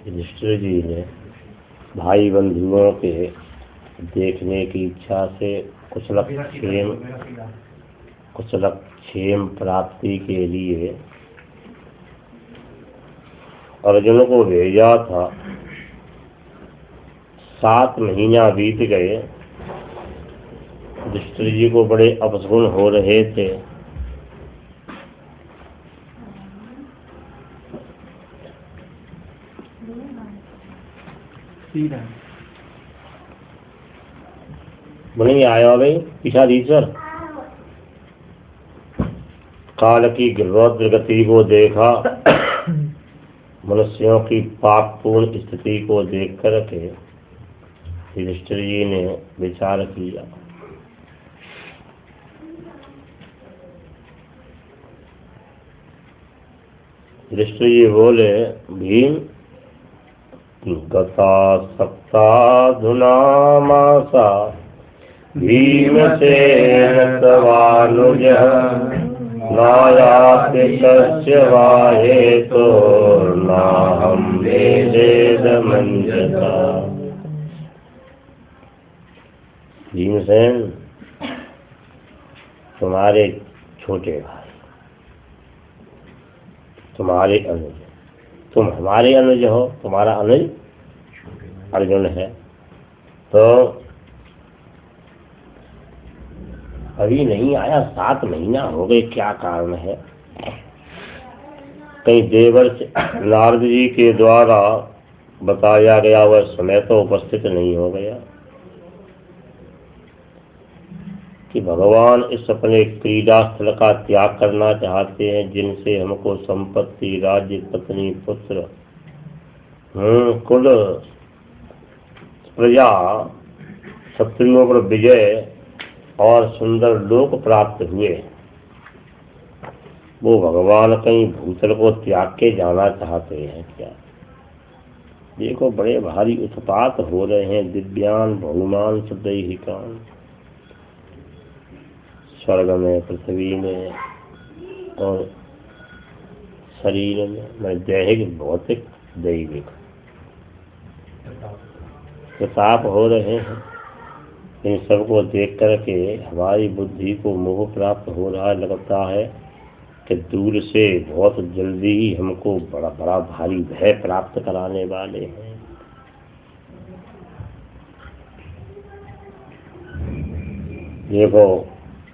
युधिष्ठिर जी ने भाई बंधुओं के देखने की इच्छा से कुशलक्षेम प्राप्ति के लिए अर्जुन को भेजा था। 7 महीना बीत गए। युधिष्ठिर जी को बड़े अपशगुन हो रहे थे। बोलेंगे आया भाई पीछाधीश्वर। काल की गिरवज्र गति को देखा, मनुष्यों की पापपूर्ण स्थिति को देख कर के युधिष्ठिर जी ने विचार किया। युधिष्ठिर जी बोले, भीम गता सप्ताधुना मासा भीमसेन तवानुजः नायाति तस्य वा हेतो नाहं वेदेदमन्यथा। भीमसेन तुम्हारे छोटे भाई, तुम्हारे अनुज, तुम हमारे अनुज हो। तुम्हारा अनुज अर्जुन है। तो अभी नहीं आया, 7 महीना हो गए, क्या कारण है? कहीं देवर्षि नारद जी के द्वारा बताया गया वह समय तो उपस्थित नहीं हो गया कि भगवान इस अपने क्रीड़ा स्थल का त्याग करना चाहते हैं, जिनसे हमको संपत्ति, राज्य, पत्नी, पुत्र, कुल, प्रजा, शत्रुओं पर विजय और सुंदर लोक प्राप्त हुए। वो भगवान कहीं भूतल को त्याग के जाना चाहते हैं क्या? देखो बड़े भारी उत्पात हो रहे हैं। दिव्यान बहुमान सदैहिकान, स्वर्ग में, पृथ्वी में और शरीर में, दैहिक, भौतिक, दैविक प्रताप हो रहे हैं। इन सबको देख कर के हमारी बुद्धि को मोह प्राप्त हो रहा, लगता है कि दूर से बहुत जल्दी ही हमको बड़ा बड़ा भारी भय प्राप्त कराने वाले हैं। देखो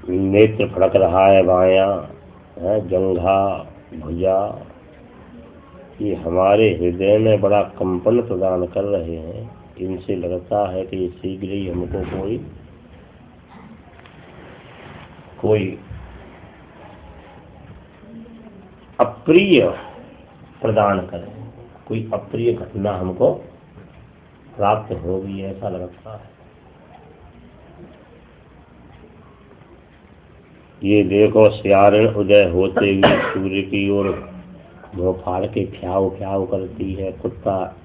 नेत्र फड़क रहा है बायां, जंघा, भुजा, ये हमारे हृदय में बड़ा कंपन प्रदान कर रहे हैं। इनसे लगता है कि शीघ्र ही हमको कोई अप्रिय प्रदान करे, कोई अप्रिय घटना हमको प्राप्त होगी, ऐसा लगता है। ये देखो सियारण उदय होते हुए सूर्य की ओर मुँह फाड़ के फ्याऊ फ्याऊ करती है। कुत्ता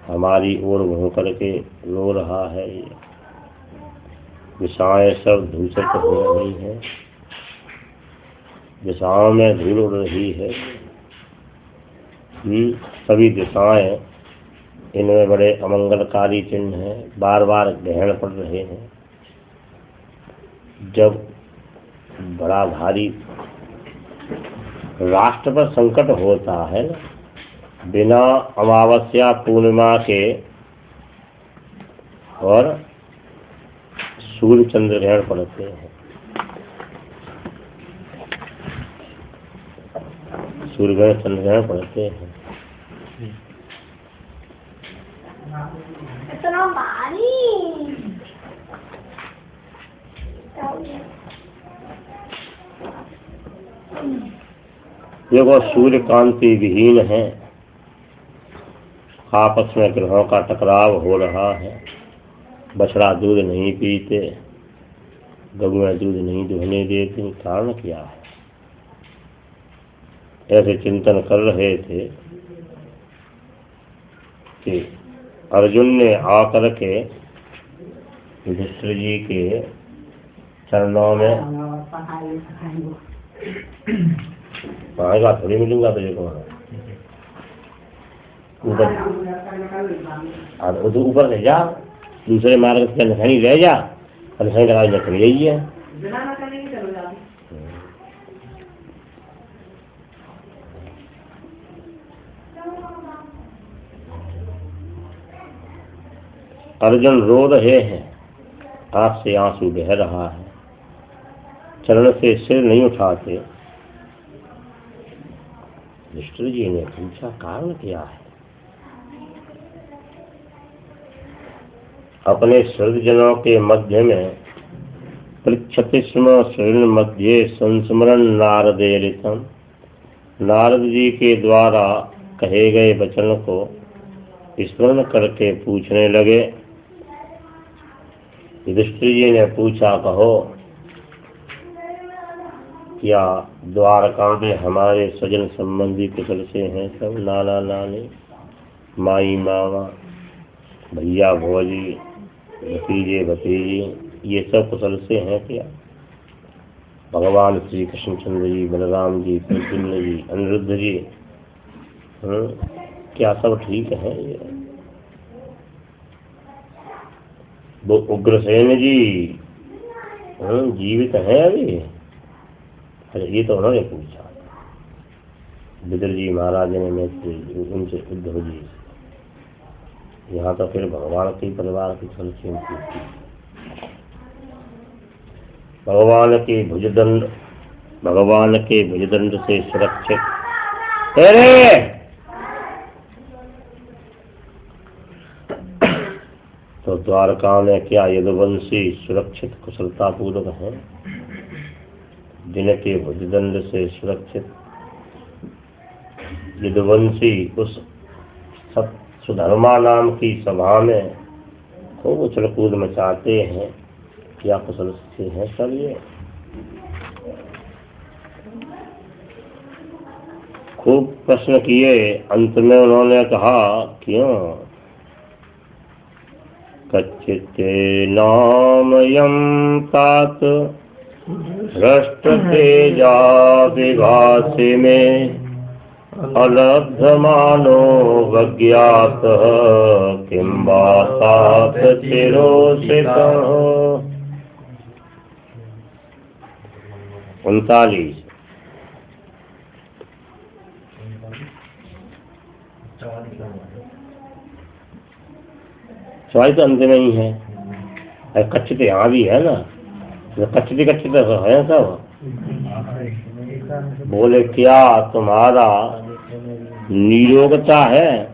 हमारी ओर मुँह करके रो रहा है। दिशाएं सब धूसरित हो रही हैं, दिशाओं में धूल उड़ रही है। सभी दिशाएं, इनमें बड़े अमंगलकारी चिन्ह हैं, बार बार ग्रहण पड़ रहे हैं। जब बड़ा भारी राष्ट्र पर संकट होता है ना, बिना अमावस्या पूर्णिमा के और सूर्य चंद्र ग्रहण पड़ते हैं। सूर्य ग्रहण, चंद्र ग्रहण पड़ते हैं। इतना भारी देखो सूर्य कांति विहीन है, आपस में ग्रहों का टकराव हो रहा है। बछड़ा दूध नहीं पीते, गौएं दूध नहीं दुहने देती, कारण क्या है? ऐसे चिंतन कर रहे थे कि अर्जुन ने आकर के युधिष्ठिर जी के चरणों में पाएगा, थोड़ी मिलूंगा तुझे को, ऊपर, और उधर ऊपर ले जा, दूसरे मार्ग से निशानी ले जा और निशानी लगा जा चली गई है। अर्जुन रो रहे हैं, आंख से आंसू बह रहा है, चरण से सिर नहीं उठाते। युधिष्ठिर जी ने पूछा कारण क्या है? अपने सज्जनों के मध्य में पृच्छति स्म शरीर मध्य संस्मरण नारदेरितम, नारद जी के द्वारा कहे गए वचन को स्मरण करके पूछने लगे। युधिष्ठिर जी ने पूछा, कहो क्या द्वारका में हमारे सजन संबंधी कुशल से हैं सब? नाना नानी, माई मामा, भैया भौजी, भतीजे भतीजी, ये सब कुशल से हैं क्या? भगवान श्री कृष्णचंद्र जी, बलराम जी, प्रद्युम्न जी, अनिरुद्ध जी, क्या सब ठीक है? वो उग्रसेन जी जीवित हैं अभी? अरे ये तो उन्होंने पूछा, विदुर जी महाराज ने उनसे उद्धव जी से। यहाँ तो फिर भगवान के परिवार की सलक्षण पूछी। भगवान के भुजदंड से सुरक्षित तो द्वारका में क्या यदुवंशी सुरक्षित कुशलता पूर्वक है? जिनके भुजदंड से सुरक्षित यदुवंशी उस सुधर्मा नाम की सभा में खूब उछल कूद मचाते हैं, क्या कुशल से हैं सब ये? खूब प्रश्न किए, अंत में उन्होंने कहा, क्यों? कच्चिते नामयं तात भ्रष्ट तेजा विभाषि में अलब्धमानो वज्ञात किं वा तात चिरोषितः। 39 सवाल तो अंत में ही है। कच्चित यहाँ भी है ना, कच्चित है सब। बोले क्या तुम्हारा निरोगता है?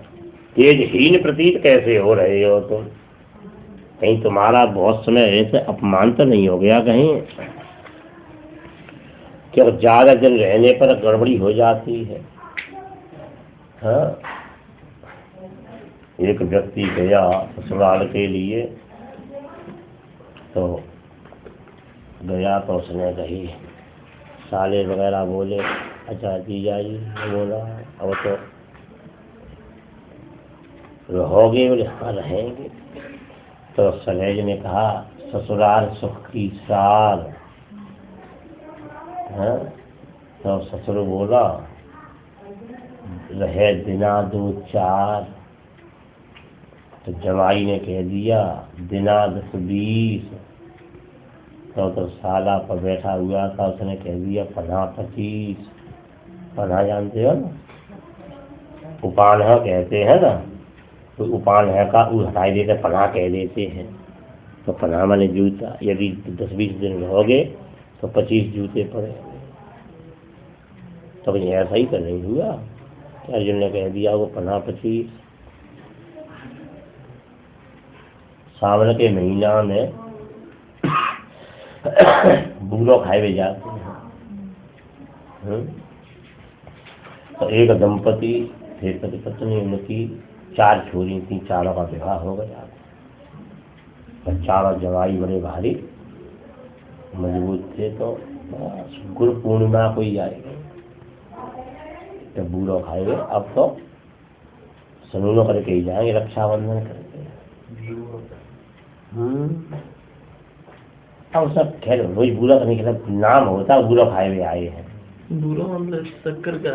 तेजहीन प्रतीत कैसे हो रहे हो तुम? कहीं तुम्हारा बहुत समय ऐसे अपमान तो नहीं हो गया कहीं? क्यों ज्यादा दिन रहने पर गड़बड़ी हो जाती है। हाँ, एक व्यक्ति गया ससुराल के लिए, तो गया तो उसने कही साले वगैरह बोले, अच्छा जीजा जी बोला, अब तो रहोगे? बोले हाँ रहेंगे। तो सलेज ने कहा ससुराल सुख की साल। हाँ, तो ससुर बोला रहे दिना 2-4। तो जमाई ने कह दिया दिना 10-20। तो साला पर बैठा हुआ था, उसने कह दिया 50-25। पन्हा जानते हो ना, उपान्हा कहते हैं ना, तो उपान्हा का हटाई देते पन्हा कह देते हैं। तो पन्हा माने जूता, यदि 10-20 दिन रहोगे तो 25 जूते पड़े। तो ऐसा ही तो नहीं हुआ कि अर्जुन ने कह दिया वो पन्हा 25। सावन के महीना में बूलो खाए हुए जाते हैं। तो एक दंपति थे, पति पत्नी, उनकी 4 छोरी थी, चारों का विवाह हो गया। और चारों जवाई बड़े भारी मजबूत थे। तो गुरु पूर्णिमा को ही आएगी तो बूलो खाए हुए, अब तो सनूनो करके ही जाएंगे, रक्षाबंधन करके। अब सब खैर वही बूढ़ा करने के नाम होता है, बूढ़ा खाए हुए आए हैं। बूढ़ा मतलब शक्कर का?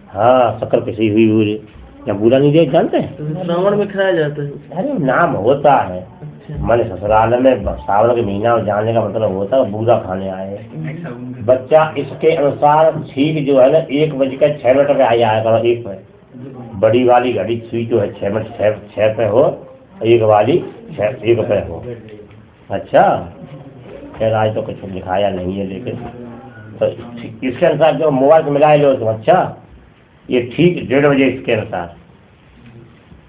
हाँ, शक्कर पिसी हुई बूढ़ी, क्या बूढ़ा नहीं देख जानते हैं? श्रावण में खाया जाता है। अरे नाम होता है, मैंने ससुराल में सावन के महीना में जाने का मतलब होता है बूढ़ा खाने आए। बच्चा इसके अनुसार ठीक जो है ना 1:06 पे आ जाएगा। 1 पे बड़ी वाली घड़ी सुई जो है 6 पे हो, 1 वाली 1 पे हो। अच्छा खैर आज तो कुछ दिखाया नहीं है, लेकिन तो इसके अनुसार जो मोबाइल से मिला लो तो अच्छा ये ठीक 1:30 बजे इसके अनुसार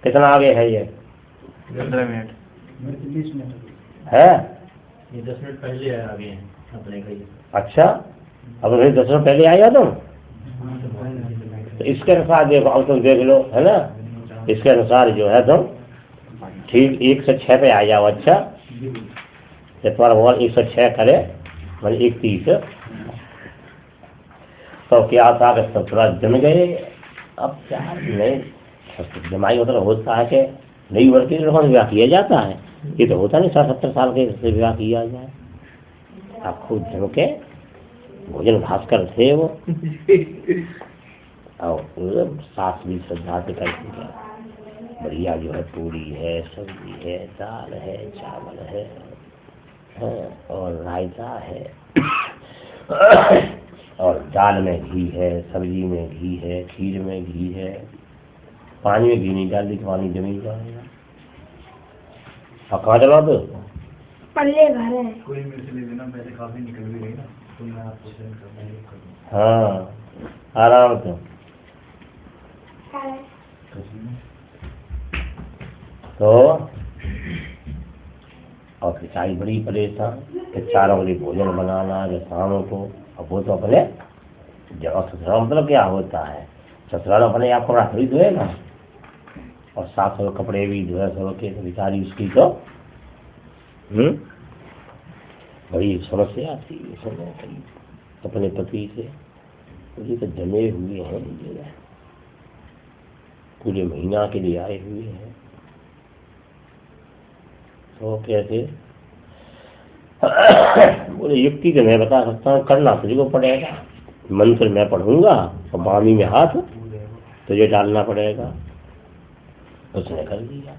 कितना आगे है ये 15 मिनट है ये 10 मिनट पहले आगे हैं अपने कहीं। अच्छा अब 10 मिनट पहले आया तुम तो इसके अनुसार देखो, अब तुम देख लो है ना, इसके अनुसार जो है तुम ठीक 1 से 6 पे आ जाओ। अच्छा जब तुम्हारा मोबाइल 106 करे मतलब 1:30 तो क्या था कि सब थोड़ा जम गए। अब क्या नहीं जमाई मतलब होता है कि नई उम्र के लोगों से विवाह किया जाता है, ये तो होता नहीं 60-70 साल के से विवाह किया जाए। आप खूब जम के भोजन भात कर थे वो और सास भी श्रद्धा से करती है, बढ़िया जो है पूरी है, सब्जी है, दाल है, चावल है और रायता है और दाल में घी है, सब्जी में घी है, खीर में घी है। पानी में घी नहीं डाल दी, पानी जमी जाएगा। और कहाँ चला दो पल्ले घर है। कोई मेरे से ले लेना, मेरे काफी निकल भी गई ना, तो मैं आपको सेंड करना है। हाँ आराम से। तो और खिंचाई बड़ी परेशान कि 4 बजे भोजन बनाना जो शाम को। अब वो तो अपने जब ससुराल मतलब क्या होता है, ससुराल अपने आप कपड़ा खरीद धोएगा और साफ सौ कपड़े भी धोए सौ के बेचारी उसकी तो बड़ी समस्या आती है समय कई अपने पति से। मुझे तो जमे हुए हैं पूरे महीना के लिए आए हुए हैं, तो कैसे बोले युक्ति तो मैं बता सकता हूँ, करना तुझको पड़ेगा। मंत्र मैं पढ़ूंगा और बामी में हाथ तुझे डालना पड़ेगा। उसने कर दिया।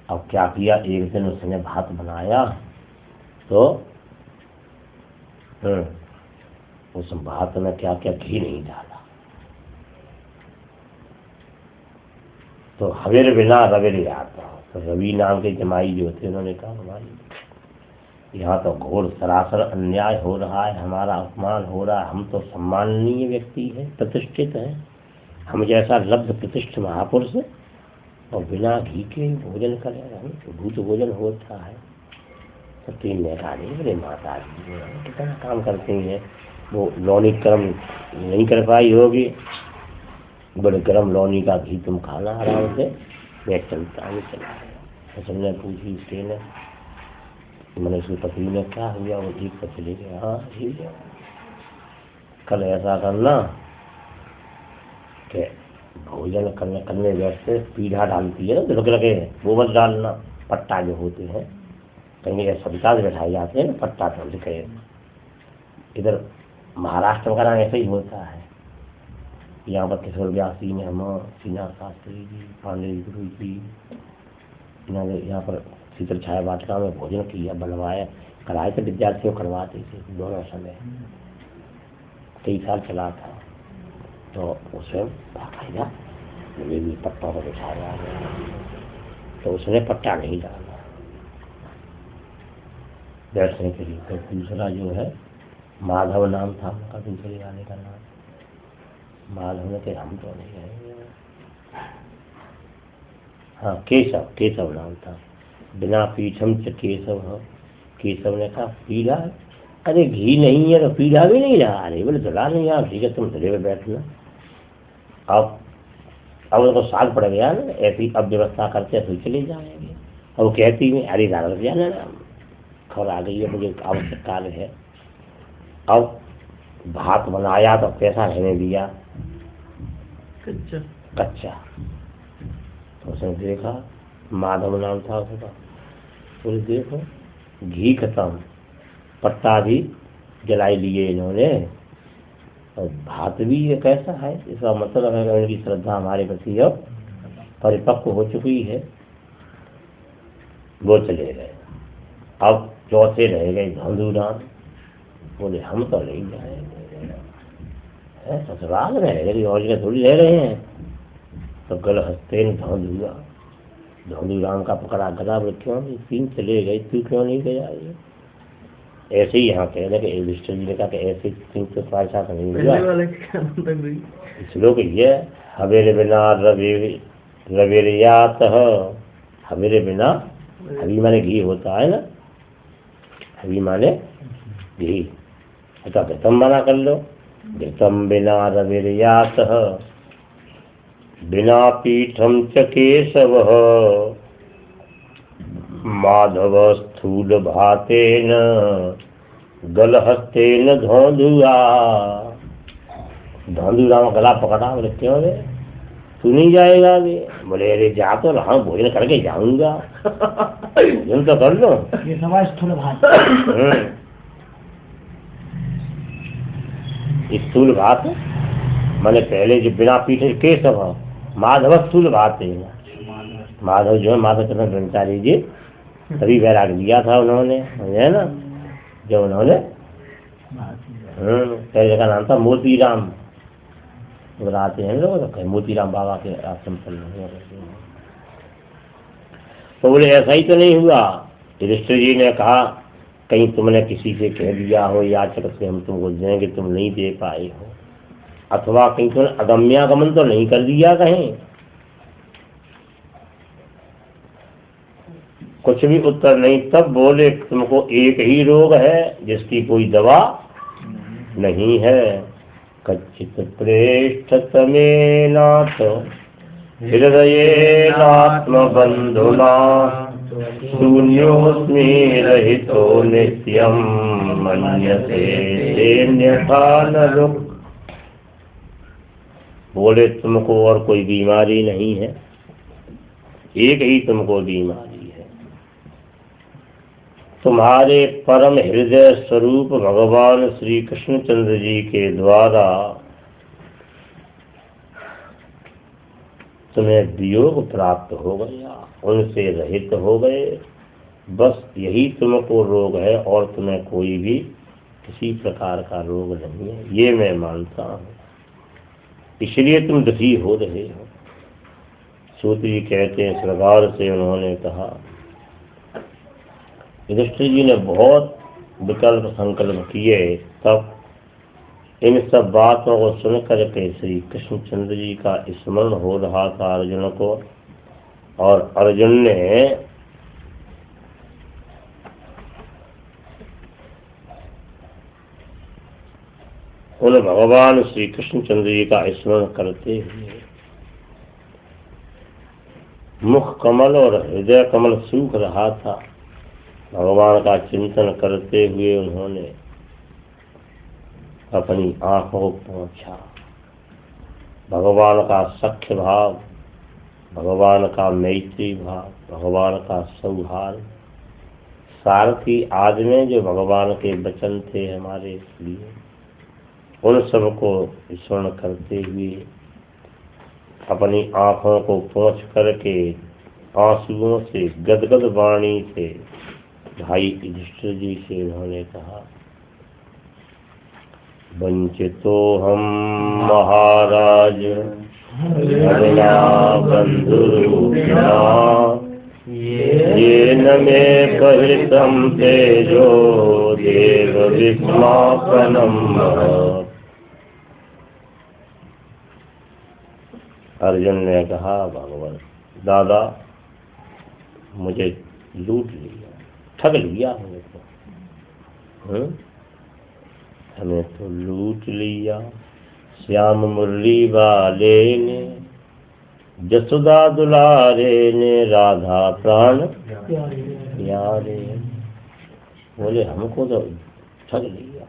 अब क्या किया, एक दिन उसने भात बनाया तो उस भात में क्या क्या घी नहीं डाला, तो हवेर बिना रवेर आता। तो रवि नाम के जमाई जो थे उन्होंने कहा भाई यहाँ तो घोर सरासर अन्याय हो रहा है, हमारा अपमान हो रहा है, हम तो सम्माननीय व्यक्ति है, प्रतिष्ठित है, हम जैसा लब्ध प्रतिष्ठित महापुरुष और बिना घी के भोजन करें, हम तो भूत भोजन होता है। तो 3 ने कहा बोले माता जी कितना काम करती हैं, वो लौनी कर्म नहीं कर पाई होगी, बड़े गर्म लौनी का घी तुम खाना आराम से, मैं चलता हूँ। चला गया। सबने पूछी उसके ने, मैंने उसके पति ने क्या हुआ, वो ठीक पर चले गए। हाँ ठीक है, कल ऐसा करना कि भोजन करने वैसे पीढ़ा डालती है ना तो लगे वो मत डालना, पट्टा जो होते हैं कहीं सविता से बैठाए जाते हैं ना, पट्टा तो लिखे। इधर महाराष्ट्र वगैरह ऐसे ही होता है। यहाँ पर किशोर व्यास जी ने, हम सीना शास्त्री जी, पांडे गुरु जी, इन्होंने यहाँ पर शीतल छाया वाटिका में भोजन किया, बनवाया, कराए थे, विद्यार्थियों करवाते थे दोनों समय। कई साल चला था। तो उसमें बाकायदा मुझे भी पट्टा पर बिठाया गया, तो उसने पट्टा नहीं डाला बैठने के लिए। तो दूसरा जो है माधव नाम था उनका, दूसरे वाले का नाम माधव ने कहा हम तो नहीं है। हाँ केशव नाम था, बिना पीछम च केशव। केशव ने कहा पीढ़ा, अरे घी नहीं है तो पीढ़ा भी नहीं रहा। अरे बोले जला नहीं यार, ठीक है तुम धरे में बैठना। अब उनको साल पड़ गया ना, ऐसी अब व्यवस्था करते तो चले जाएंगे। अब वो कहती है अरे दादा जाना ना, खबर आ गई है, मुझे आवश्यकता है। अब भात बनाया तो कैसा रहने दिया, कच्चा। तो उसने देखा, माधव नाम था उसका, बोले देखो घी खत्म, पत्ता भी जलाई लिए इन्होंने, और भात भी ये कैसा है। इसका मतलब है उनकी श्रद्धा हमारे प्रति अब परिपक्व हो चुकी है, वो चले गए। अब चौथे रह गए धौंधूराम। बोले हम तो नहीं जाएंगे, ससुराल रह गए और जगह थोड़ी रह रहे हैं। तो गल हंसते न धौंधूराम का पकड़ा गला। बोले क्यों नहीं, तीन चले गए, तू क्यों नहीं गया? ऐसे ही यहाँ कहने के युधिष्ठिर जी ने कहा कि ऐसे तीन तो तुम्हारे साथ नहीं हुआ। श्लोक ये हवेरे बिना रवेरियात, हवेरे बिना, हवी माने घी होता है ना, हवी माने घी, अतः घृतम बना कर लो। घृतम बिना रवेरियात, बिना पीठम च केशव, माधव स्थूल भातेन गलहस्तेन धौंधुआ। धौंधुराम गला पकड़ा। बोले क्यों रे, तू नहीं जाएगा? बोले अरे जा तो रहा हूँ, भोजन करके जाऊंगा। भोजन तो कर लो। ये समाज स्थूल भात, स्थूल भात मैंने पहले जो बिना पीठे केशव, माधव स्थूल भात है। माधव जो है माधव चंद्र ब्रह्मचारी जी, तभी वैराग दिया था उन्होंने, है ना, जो उन्होंने पहले का नाम था मोतीराम। आते हैं लोग तो मोतीराम बाबा के आश्रम पर। तो बोले ऐसा ही तो नहीं हुआ। युधिष्ठिर जी ने कहा कहीं तुमने किसी से कह दिया हो याचक से हम तुमको देंगे, तुम नहीं दे पाए हो, अथवा कहीं तुमने अगम्यागमन तो नहीं कर दिया कहीं? कुछ भी उत्तर नहीं। तब बोले तुमको एक ही रोग है जिसकी कोई दवा नहीं है। कच्चित प्रेष्ठ तमेनाथ हृदयेनात्म बंधुना, शून्योस्मि रहितो नित्यम मन्यते तेन्यथा नरुक्। बोले तुमको और कोई बीमारी नहीं है, एक ही तुमको बीमारी है। तुम्हारे परम हृदय स्वरूप भगवान श्री कृष्णचंद्र जी के द्वारा तुम्हें वियोग प्राप्त हो गया, उनसे रहित हो गए। बस यही तुमको रोग है और तुम्हें कोई भी किसी प्रकार का रोग नहीं है, ये मैं मानता हूँ। इसलिए तुम दुखी हो रहे हो। सूत जी कहते हैं, सरकार से उन्होंने कहा, युधिष्ठिर जी ने बहुत विकल्प संकल्प किए, तब इन सब बातों को सुन करके श्री कृष्णचंद्र जी का स्मरण हो रहा था अर्जुन को, और अर्जुन ने उन भगवान श्री कृष्णचंद्र जी का स्मरण करते हुए मुख कमल और हृदय कमल सूख रहा था। भगवान का चिंतन करते हुए उन्होंने अपनी आंखों को पहुंचा। भगवान का सख्य भाव, भगवान का मैत्री भाव, भगवान का सौहार्द, सारथी आदि में जो भगवान के वचन थे हमारे लिए, उन सबको स्मरण करते हुए अपनी आंखों को पोंछ करके आंसुओं से गदगद वाणी से भाई युधिष्ठिर जी से उन्होंने कहा, वंचितो हम महाराज हरिणा बंधुरूपिणा, ये न मे कहितम तेजो देव विस्मापनम। अर्जुन ने कहा, भगवान दादा मुझे लूट लिया, ठग लिया हमें तो, हमें तो लूट लिया। श्याम मुरली वाले ने, जसोदा दुलारे ने, राधा प्राण प्यारे। बोले हमको तो ठग लिया,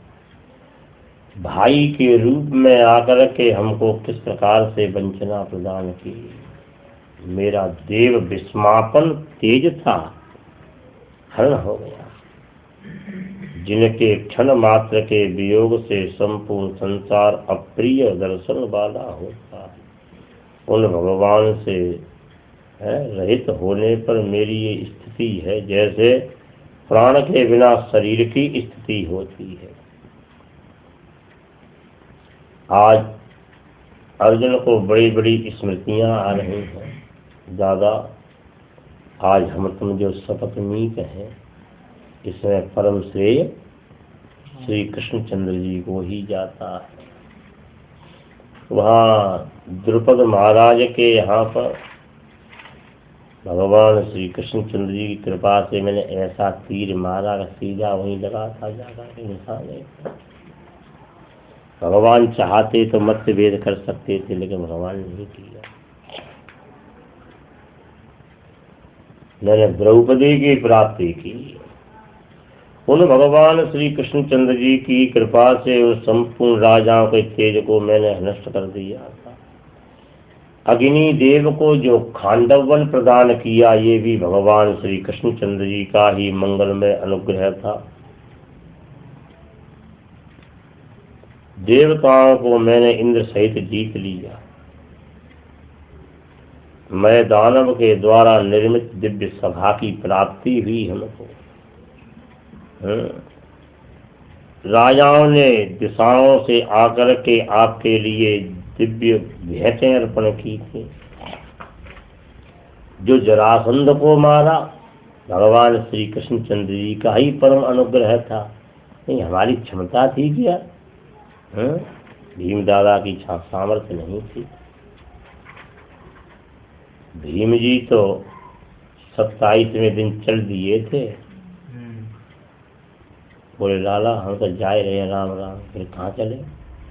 भाई के रूप में आकर के हमको किस प्रकार से वंचना प्रदान की। मेरा देव विस्मापन तेज था, हरण हो गया। जिनके क्षण मात्र के वियोग से संपूर्ण संसार अप्रिय दर्शन वाला होता है, उन भगवान से है, रहित होने पर मेरी ये स्थिति है जैसे प्राण के बिना शरीर की स्थिति होती है। आज अर्जुन को बड़ी बड़ी स्मृतियां आ रही हैं दादा। आज हम तुम जो शपथ नीक हैं इसमें परम श्रेय श्री कृष्णचंद्र जी को ही जाता है। वहाँ द्रुपद महाराज के यहाँ पर भगवान श्री कृष्णचंद्र जी की कृपा से मैंने ऐसा तीर मारा कि सीधा वहीं लगा था, जाकर के निशान नहीं था। भगवान चाहते तो मतभेद कर सकते थे लेकिन भगवान नहीं किया। मैंने द्रौपदी की प्राप्ति की। उन भगवान श्री कृष्णचंद्र जी की कृपा से उन संपूर्ण राजाओं के तेज को मैंने नष्ट कर दिया था। अग्नि देव को जो खांडव वन प्रदान किया ये भी भगवान श्री कृष्णचंद्र जी का ही मंगलमय अनुग्रह था। देवताओं को मैंने इंद्र सहित जीत लिया। मैं दानव के द्वारा निर्मित दिव्य सभा की प्राप्ति हुई हमको। राजाओं ने दिशाओं से आकर के आपके लिए दिव्य भेंटें अर्पण की थी। जो जरासंध को मारा भगवान श्री कृष्णचंद्र जी का ही परम अनुग्रह था। नहीं हमारी क्षमता थी क्या? भीम दादा की सामर्थ्य नहीं थी। भीम जी तो 27वें दिन चल दिए थे। बोले लाला हम तो जाए रहे हैं राम राम। फिर कहाँ चले?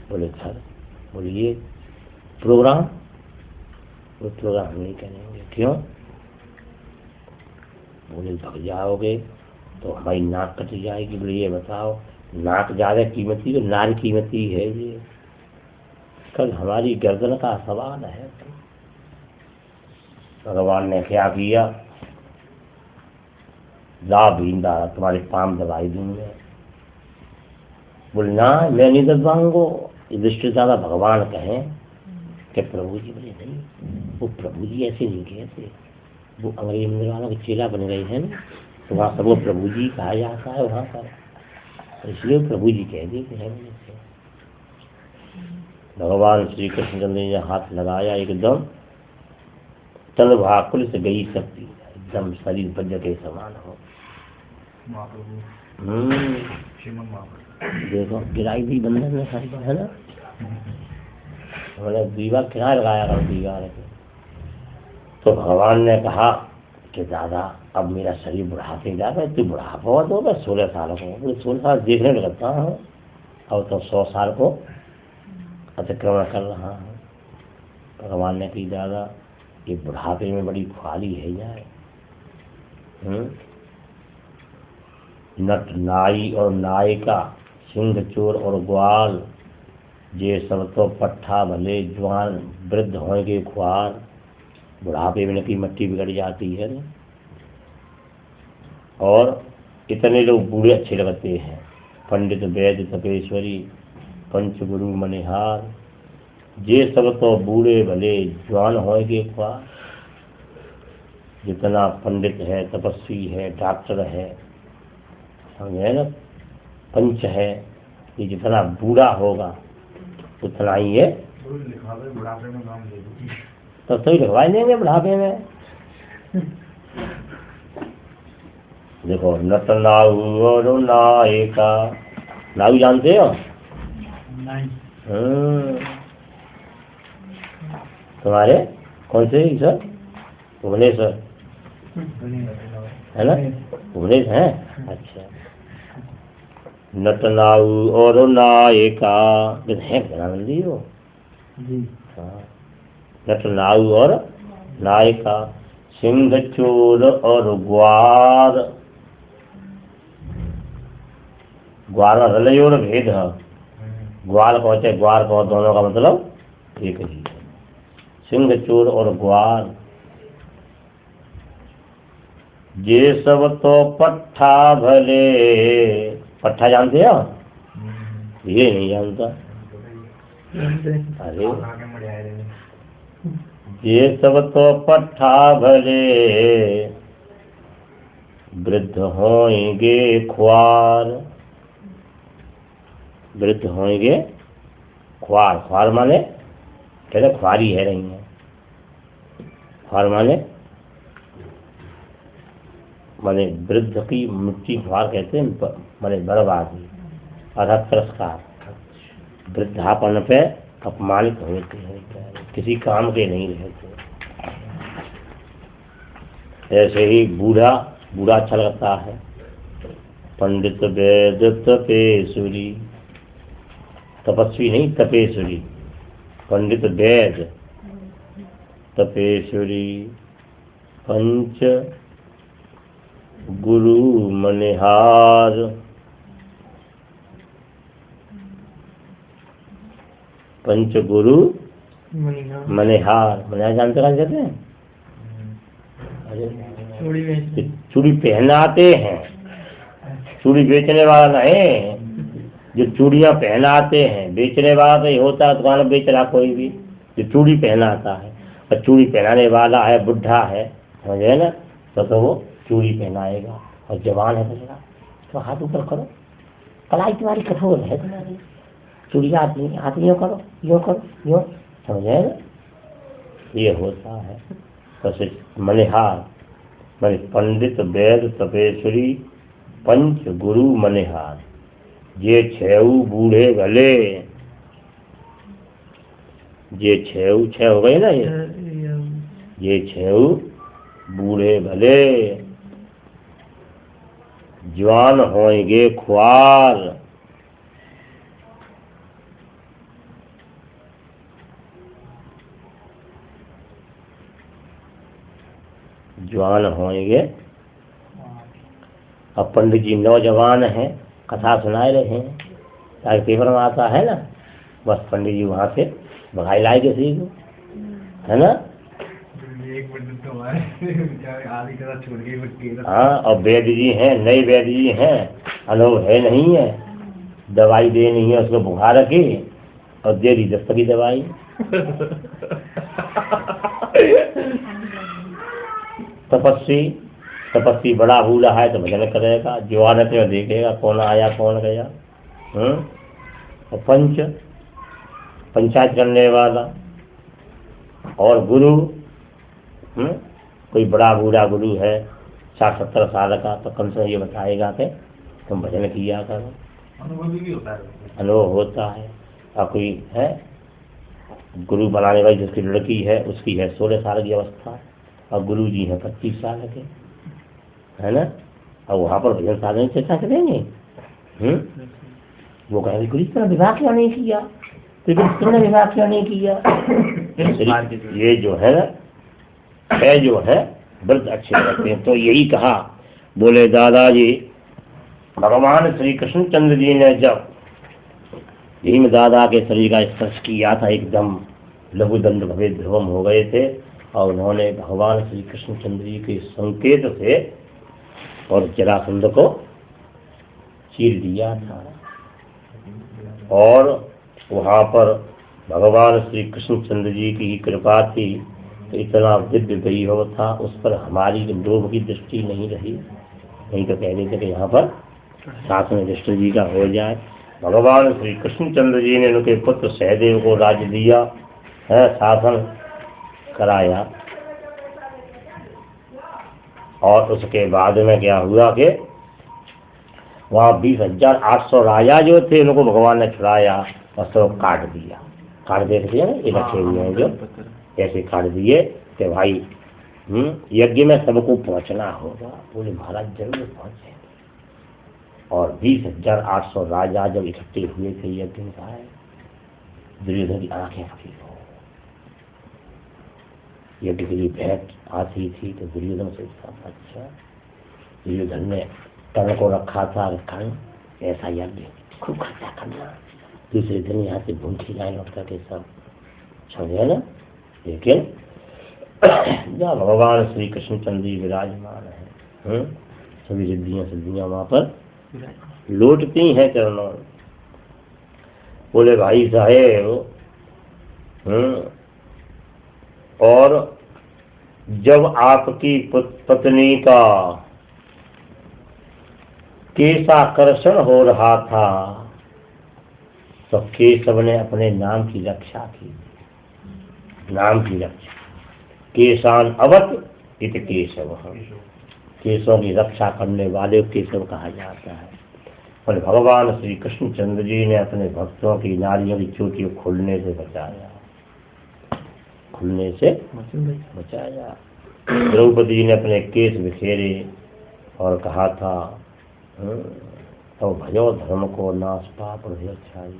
बोले घर। बोले ये प्रोग्राम? वो प्रोग्राम नहीं करेंगे। क्यों? बोले भग जाओगे तो हमारी नाक कट जाएगी। बोले ये बताओ नाक ज्यादा कीमती तो नार कीमती है ये। कल हमारी गर्दन का सवाल है। भगवान ने क्या किया? ला भीम दादा तुम्हारे पांव दबाई दूंगा। बोले ना मैं नहीं दबाऊंगा। युधिष्ठिर दादा भगवान कहें कि प्रभु जी। बोले नहीं वो प्रभु जी ऐसे नहीं कहते। वो अंग्रेज मंदिर वालों के चेला बन गए हैं ना तो वहाँ सबको प्रभु जी कहा जाता है वहाँ पर, इसलिए प्रभु जी कह देते हैं। भगवान श्री कृष्ण ने हाथ लगाया एकदम तन भाकुल से गई शक्ति एकदम शरीर वज्र के समान हो। देखो गिराई भी बंधन में सारी है ना। मैंने दीवार किनारे लगाया कर दीवार तो भगवान ने कहा कि दादा अब मेरा शरीर बुढ़ापे जा रहा है। तू बुढ़ापा हुआ तो मैं 16 साल को। बोले 16 साल देखने लगता हूँ अब तो 100 साल को अतिक्रमण कर रहा हूँ। भगवान ने कही दादा ये बुढ़ापे में बड़ी ख्वाली है जाए। नट नाई और नायिका सिंह चोर और ग्वाल ये सब तो पट्ठा भले जवान वृद्ध होंगे ख्वार। बुढ़ापे में की मट्टी बिगड़ जाती है ना। और इतने लोग बूढ़े अच्छे लगते हैं। पंडित वैद्य तपेश्वरी पंचगुरु मनिहार ये सब तो बूढ़े भले जवान होंगे ख्वार। जितना पंडित है तपस्वी है डॉक्टर है समझे ना पंच है ये जितना बूढ़ा होगा उतना ही है। बुढ़ापे में नाम दे दो तो सही लिखवाई देंगे बुढ़ापे में। देखो नट नाऊ और नायिका। नाऊ जानते हो? नहीं। तुम्हारे कौन से सर? भुवनेश्वर है ना? भुवनेश्वर है। अच्छा नट नाऊ और नायिका है ज्ञानानंदी हो। हाँ नट नाऊ और नायिका सिंह चोर और ग्वार। ग्वार रलय और भेद है। ग्वार कहते ग्वार कहो दोनों का मतलब एक ही है। सिंह चोर और ग्वार ये सब तो पट्ठा भले। पट्ठा जानते हो? ये नहीं जानता। अरे ये सब तो पट्ठा भले वृद्ध होंगे ख्वार। वृद्ध होंगे ख्वार। ख्वार माने कहते ख्वारी है रही है। ख्वार माने वृद्ध की मिट्टी ख्वार कहते हैं, माने बर्बादी, अधा तिरस्कार, वृद्धापन पे अपमानित होते हैं, किसी काम के नहीं रहते। ऐसे ही बूढ़ा बूढ़ा अच्छा लगता है। पंडित वेद तपेश्वरी, तपस्वी नहीं तपेश्वरी, पंडित वेद तपेश्वरी, पंच गुरु मनिहार। पंच गुरु मनिहार। मनिहार जानते हैं? चूड़ी पहनाते हैं, चूड़ी बेचने वाला नहीं, जो चूड़ियां पहनाते हैं। बेचने वाला तो ये होता है दुकान बेच रहा कोई भी, जो चूड़ी पहनाता है। और चूड़ी पहनाने वाला है बुढ़ा है, समझे ना, तो वो चूड़ी पहनाएगा। और जवान है बचरा तो हाथ ऊपर करो, कलाई तुम्हारी कठोर है, तुम्हारी चूड़िया हाथ यूँ करो, यूँ करो, यूँ, समझे ना, ये होता है। तो मनिहार माने पंडित वेद तपेश्वरी पंच गुरु मनिहार। ये छेऊ बूढ़े भले, ये छेऊ छह हो गए ना, ये छेऊ बूढ़े भले जवान होंगे ख्वार। जवान होंगे। अब पंडित जी नौजवान हैं, कथा सुनाए रहे हैं, चाहे पेपर में आता है ना, बस पंडित जी वहां से बघाई लाए किसी को, है ना। हाँ, और वैद्य जी हैं, नए वैद्य जी हैं, अनुभव है नहीं है, दवाई दे नहीं है उसको बुखार की, और दे दी दस्त की दवाई। तपस्वी बड़ा बूढ़ा है तो भजन करेगा, जवान है तो देखेगा कौन आया कौन गया। और पंचायत करने वाला और गुरु, कोई बड़ा बूढ़ा गुरु है 60-70 साल का, तो कम से ये बताएगा कि तुम भजन किया करो। अनुभव होता है। और कोई है गुरु बनाने वाली, जिसकी लड़की है उसकी है 16 साल की अवस्था, और गुरु जी हैं 25 साल के, है ना। और वहां पर भजन साधन चर्चा करेंगे। वो कहेंगे गुरु इतना विवाह क्यों नहीं किया, तुमने विवाह क्यों नहीं किया। ये जो है ना, जो है वृद्ध अच्छे लगते हैं। तो यही कहा, बोले दादाजी भगवान श्री कृष्णचंद्र जी ने जब भीम दादा के शरीर का स्पर्श किया था, एकदम लघुदंड भवे ध्रुवम हो गए थे, और उन्होंने भगवान श्री कृष्णचंद्र जी के संकेत से और जरासंध को चीर दिया था। और वहां पर भगवान श्री कृष्णचंद्र जी की कृपा थी, तो इतना दिव्य वैभव था, उस पर हमारी लोभ की दृष्टि नहीं रही। नहीं तो कह देते कि यहाँ पर साथ में दृष्टि जी का हो जाए। भगवान श्री कृष्णचंद्र जी ने उनके पुत्र सहदेव को राज्य दिया है, शासन कराया। और उसके बाद में क्या हुआ कि वहाँ 20,800 राजा जो थे, उनको भगवान ने छुड़ाया और सब काट दिया। काट देख दिया ना, ये रखे हुए हैं जो, ऐसे काट दिए कि भाई यज्ञ में सबको पहुंचना होगा। बोले महाराज जरूर पहुंचे। और 20,800 राजा जब इकट्ठे हुए थे यज्ञ में, दुर्योधन की आंखें फटी हो। यज्ञ के लिए भेंट आती थी तो दुर्योधन से अच्छा, दुर्योधन ने कर्ण को रखा था, कर्ण ऐसा यज्ञ खूब खर्चा करना, दूसरे दिन यहाँ से भूखी जाए लौट करके सब, समझे ना। लेकिन जहाँ भगवान श्री कृष्णचंद्र जी विराजमान है, सभी सिद्धियां वहां पर लौटती हैं चरणों। बोले भाई साहेब, और जब आपकी पत्नी का केशाकर्षण हो रहा था तो केशव ने अपने नाम की रक्षा की। नाम की रक्षा, केशान अवत इत केशव, केशव की रक्षा करने वाले केशव कहा जाता है। और भगवान श्री कृष्णचंद्र जी ने अपने भक्तों की नारियों की चोटी को खुलने से बचाया, खुलने से बचाया। द्रौपदी जी ने अपने केस बिखेरे और कहा था तो भयो धर्म को नाश पाप हृदय छाई,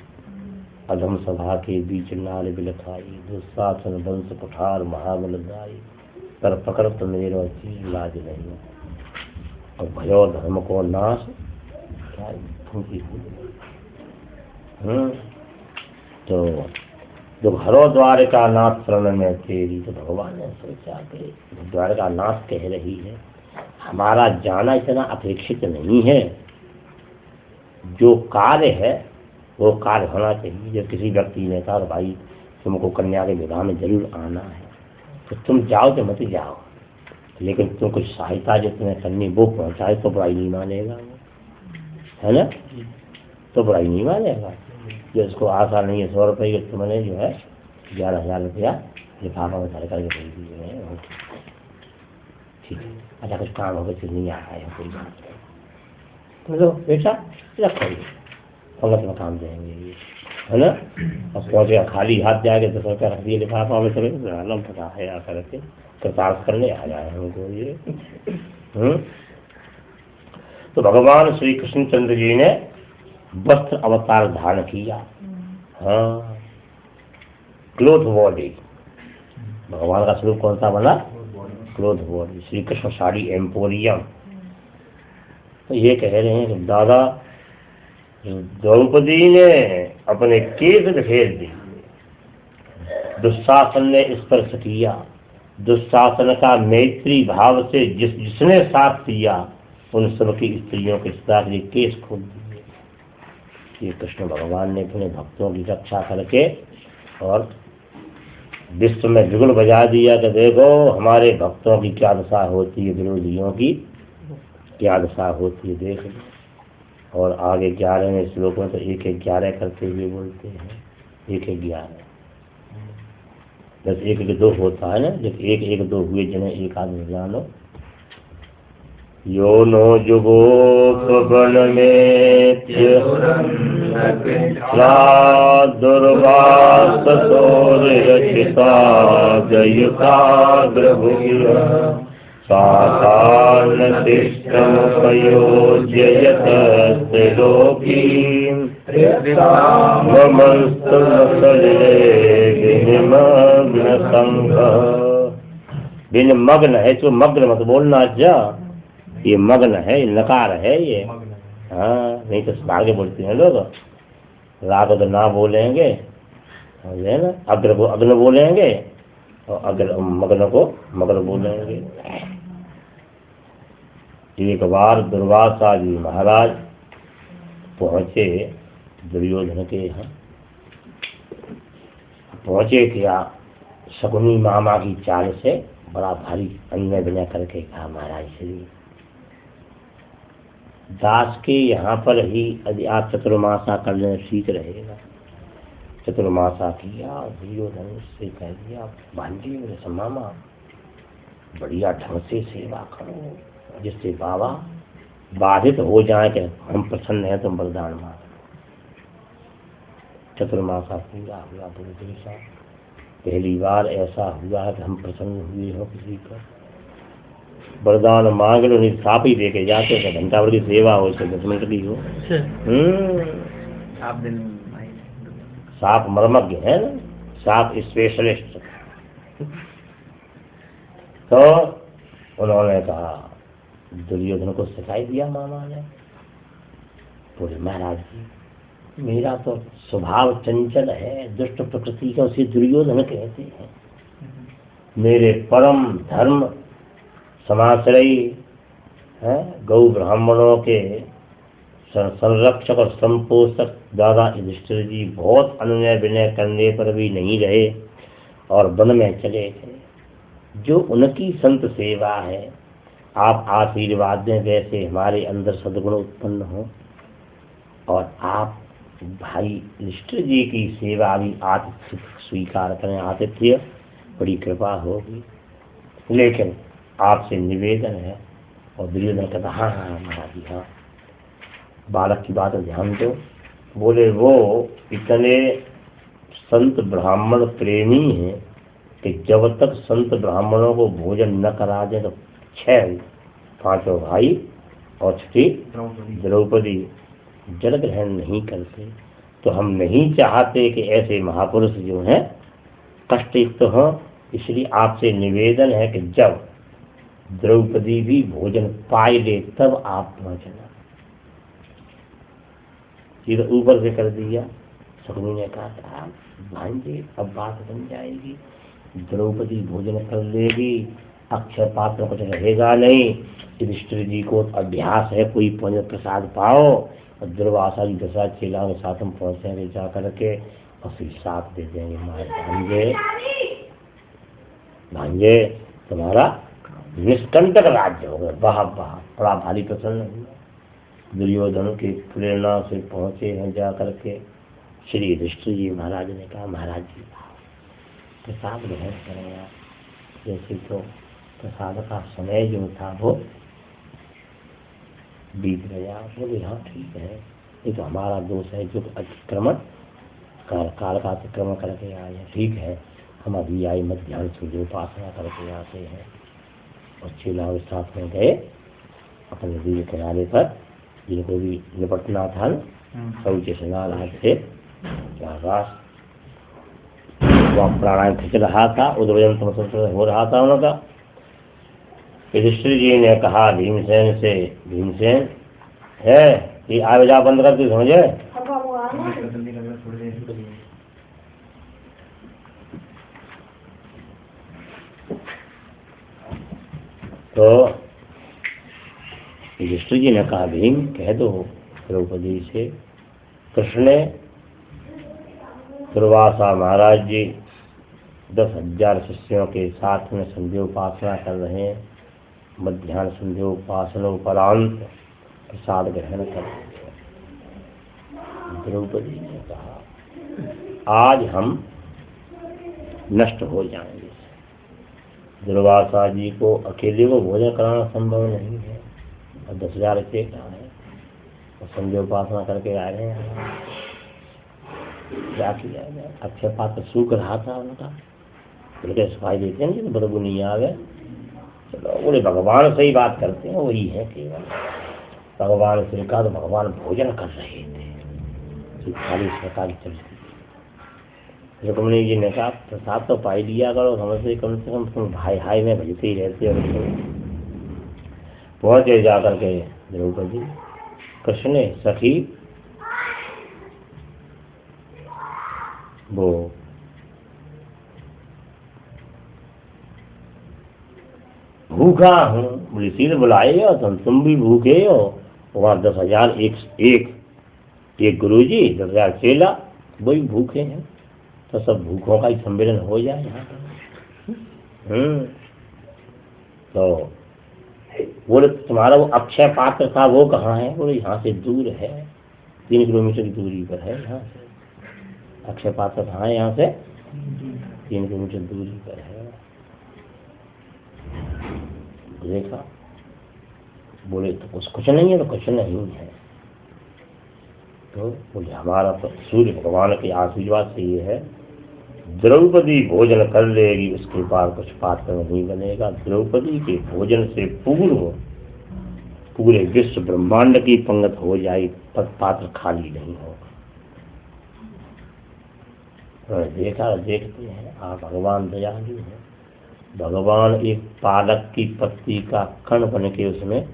अधम सभा के बीच नाल बिलखाई, दुशासन वंश कुठार महाबलदाई, कर पकड़ तो मेरा चीज लाज नहीं, और भयो धर्म को नाश तो जो घरों द्वारिका नाथ शरण में तेरी, तो भगवान ने सोचा कि द्वारिका नाथ कह रही है हमारा जाना इतना अपेक्षित नहीं है, जो कार्य है वो कार्य होना चाहिए। जब किसी व्यक्ति ने कहा भाई तुमको कन्या के विवाह में जरूर आना है तो तुम जाओ तो मत जाओ, लेकिन तुम कुछ सहायता जो तुम्हें करनी वो पहुंचाए तो बुराई नहीं मानेगा, है ना, तो बुराई नहीं मानेगा। जिसको आशा नहीं है 100 रुपये की, तुमने जो है 11,000 रुपया लिफाफा में भर करके भेज दिए हैं, ठीक है, अच्छा कुछ काम होगा फिर नहीं आ रहा है कोई बात नहीं, तो बेटा रखो पंगत में काम देंगे, है ना। और पहुँचे खाली हाथ जाएंगे 10 रुपया रख दिए लिफाफा में, तो आलम पता है आकर के कृतार्थ करने आ जाए हमको ये। तो भगवान श्री कृष्णचंद्र जी ने वस्त्र अवतार धारण किया, हाँ, क्लोथ बॉडी। भगवान का स्वरूप कौन सा बना? Cloth body. Shri Krishna sari emporium. तो ये कह रहे हैं कि दादा द्रौपदी ने अपने केस घेर दिए, दुशासन ने स्पर्श किया, दुशासन का मैत्री भाव से जिसने साथ दिया उन सबकी स्त्रियों के साथ ये केस खोल दिए। ये कृष्ण भगवान ने अपने भक्तों की रक्षा करके और विश्व में बिगुल बजा दिया कि देखो हमारे भक्तों की क्या दशा होती है, विरोधियों की क्या दशा होती है, देख लो। और आगे 11वें श्लोक में तो 1-11 करते हुए बोलते हैं, 1-11। बस 1-2 होता है ना, जब 1-1-2 हुए जिन्हें एक आदमी जानो। यो नो जुगो पवन में दुर्वासोरचिता जयुता ग्रभुर साकान्नतिष्ठमुपयोज्ययत त्रिलोकीं ममस्तुमसले विनिमग्न संघ। विनिमग्न है तो मग्न मत बोलना, जा ये मग्न है, ये नकार है ये, हाँ, नहीं तो आगे बोलते हैं लोग, राग तो ना बोलेंगे, है ना, अग्र को अग्न बोलेंगे और अग्र मग्न को मग्न बोलेंगे। एक बार दुर्वासा जी महाराज पहुंचे दुर्योधन के यहाँ, पहुंचे क्या शकुनी मामा की चाल से बड़ा भारी अन्य विनय करके कहा महाराज श्री दास के यहाँ पर ही यदि आप चतुर्मासा कर लें ठीक रहेगा। चतुर्मासा किया, दुर्योधन से कह दिया भांजी मेरे मामा बढ़िया ढंग से सेवा करो जिससे बाबा बाधित हो जाए कि हम प्रसन्न हैं, तुम वरदान मांगो। चतुर्मासा पूरा हुआ पूरे दिशा, पहली बार ऐसा हुआ है कि हम प्रसन्न हुए हो किसी का वरदान मांग लो, नहीं साप ही दे के जाते हैं, घंटा भर की सेवा हो 10 मिनट की हो। साप मर्मज्ञ है ना, साप स्पेशलिस्ट। तो उन्होंने कहा दुर्योधन को सिखाई दिया मामा ने, बोले महाराज जी मेरा तो स्वभाव चंचल है, दुष्ट प्रकृति का, उसे दुर्योधन कहते हैं। मेरे परम धर्म समाश्रयी है, गौ ब्राह्मणों के संरक्षक और संपोषक दादा युधिष्ठिर जी बहुत अनुनय विनय करने पर भी नहीं रहे और वन में चले गए। जो उनकी संत सेवा है। आप आशीर्वाद दें वैसे हमारे अंदर सद्गुण उत्पन्न हो, और आप भाई युधिष्ठिर जी की सेवा भी आतिथ्य स्वीकार करें, आतिथ्य बड़ी कृपा होगी। लेकिन आपसे निवेदन है। और दुर्योधन कहता हाँ हाँ महाराज जी हाँ, बालक की बात ध्यान दो। बोले वो इतने संत ब्राह्मण प्रेमी हैं कि जब तक संत ब्राह्मणों को भोजन न करा दें तो 6 5 भाई और छठी द्रौपदी जल ग्रहण नहीं करते। तो हम नहीं चाहते कि ऐसे महापुरुष जो हैं कष्टयुक्त हों, इसलिए आपसे निवेदन है कि जब द्रौपदी भी भोजन पाई ले तब आप पहुंचना। ये तो ऊपर से कर दिया। शकुनी ने कहा था भांजे अब बात बन जाएगी, द्रौपदी भोजन कर लेगी, अक्षय पात्र कुछ रहेगा नहीं। युधिष्ठिर जी को अभ्यास है कोई पुण्य प्रसाद पाओ, और दुर्वासा जी दशा चेला के साथ हम पहुंचेंगे जा करके और फिर साथ दे देंगे। हमारे भांजे तुम्हारा निष्कंटक राज्य होगा। वाह वाह, बड़ा भारी प्रसन्न हुआ। दुर्योधन की प्रेरणा से पहुंचे हैं जा करके। श्री युधिष्ठिर जी महाराज ने कहा महाराज जी प्रसाद ग्रहण करें आप। जैसे तो प्रसाद का समय जो था वो बीत गया। बोले हाँ ठीक है, ये तो हमारा दोष है जो अतिक्रमण काल का अतिक्रमण करके आए हैं। ठीक है, हम अभी आए मध्याह्न सूर्य उपासना करके आते हैं। और चेलाओं के साथ में गए अपने नदी के किनारे पर, जिनको भी निपटना था शौच स्नान आदि से वह प्राणायाम खिंच रहा था, उद्वजन हो रहा था उनका। युधिष्ठिर जी ने कहा भीमसेन से, भीमसेन है कि आवेजा बंद कर तू समझे। तो युधिष्ठिर जी ने कहा भीम कह दो द्रौपदी से, कृष्ण ने दुर्वासा महाराज जी 10,000 शिष्यों के साथ में संध्योपासना कर रहे हैं। मध्याह्न संध्योपासनोपरांत प्रसाद ग्रहण कर रहे हैं। द्रौपदी ने कहा आज हम नष्ट हो जाएंगे। दुर्वासा जी को अकेले को भोजन कराना संभव नहीं है, और 10,000 से कहा है और संध्योपासना करके आ रहे हैं। क्या किया जाए, अक्षय पात्र सूख रहा था उनका, उनके सफाई देते हैं तो बदबू नहीं आ गए। चलो बोले भगवान से ही बात करते हैं, वही है केवल। भगवान से कहा तो भगवान भोजन कर रहे थे, खाली सरकार चलती। रुक्मिणी जी ने कहा प्रसाद तो पाई दिया करो, हमसे कम से कम तुम भाई हाई में भजते ही रहते हो। पहुंचे जाकर के द्रौपदी, कृष्ण ने सखी वो भूखा हूँ, ऋषि ने बुलाए हो तुम भी भूखे हो। वहाँ 10,000 एक गुरु जी 10,000 चेला वही भूखे हैं, तो सब भूखों का ही सम्मेलन हो जाए यहाँ पर। तो बोले तुम्हारा वो अक्षय पात्र था वो कहाँ है। बोले यहाँ से दूर है, 3 किलोमीटर की दूरी पर है। यहाँ से अक्षय पात्र कहाँ है, यहाँ से 3 किलोमीटर दूरी पर है। देखा, बोले तो कुछ नहीं है, तो कुछ नहीं है। तो बोले हमारा तो सूर्य भगवान के आशीर्वाद से ये है, द्रौपदी भोजन कर लेगी उसके बाद कुछ पात्र नहीं बनेगा। द्रौपदी के भोजन से पूर्व पूरे विश्व ब्रह्मांड की पंगत हो जाए पर पात्र खाली नहीं होगा। देखा देखते हैं आप, भगवान दयालु है। भगवान एक पालक की पत्ती का कण बन के उसमें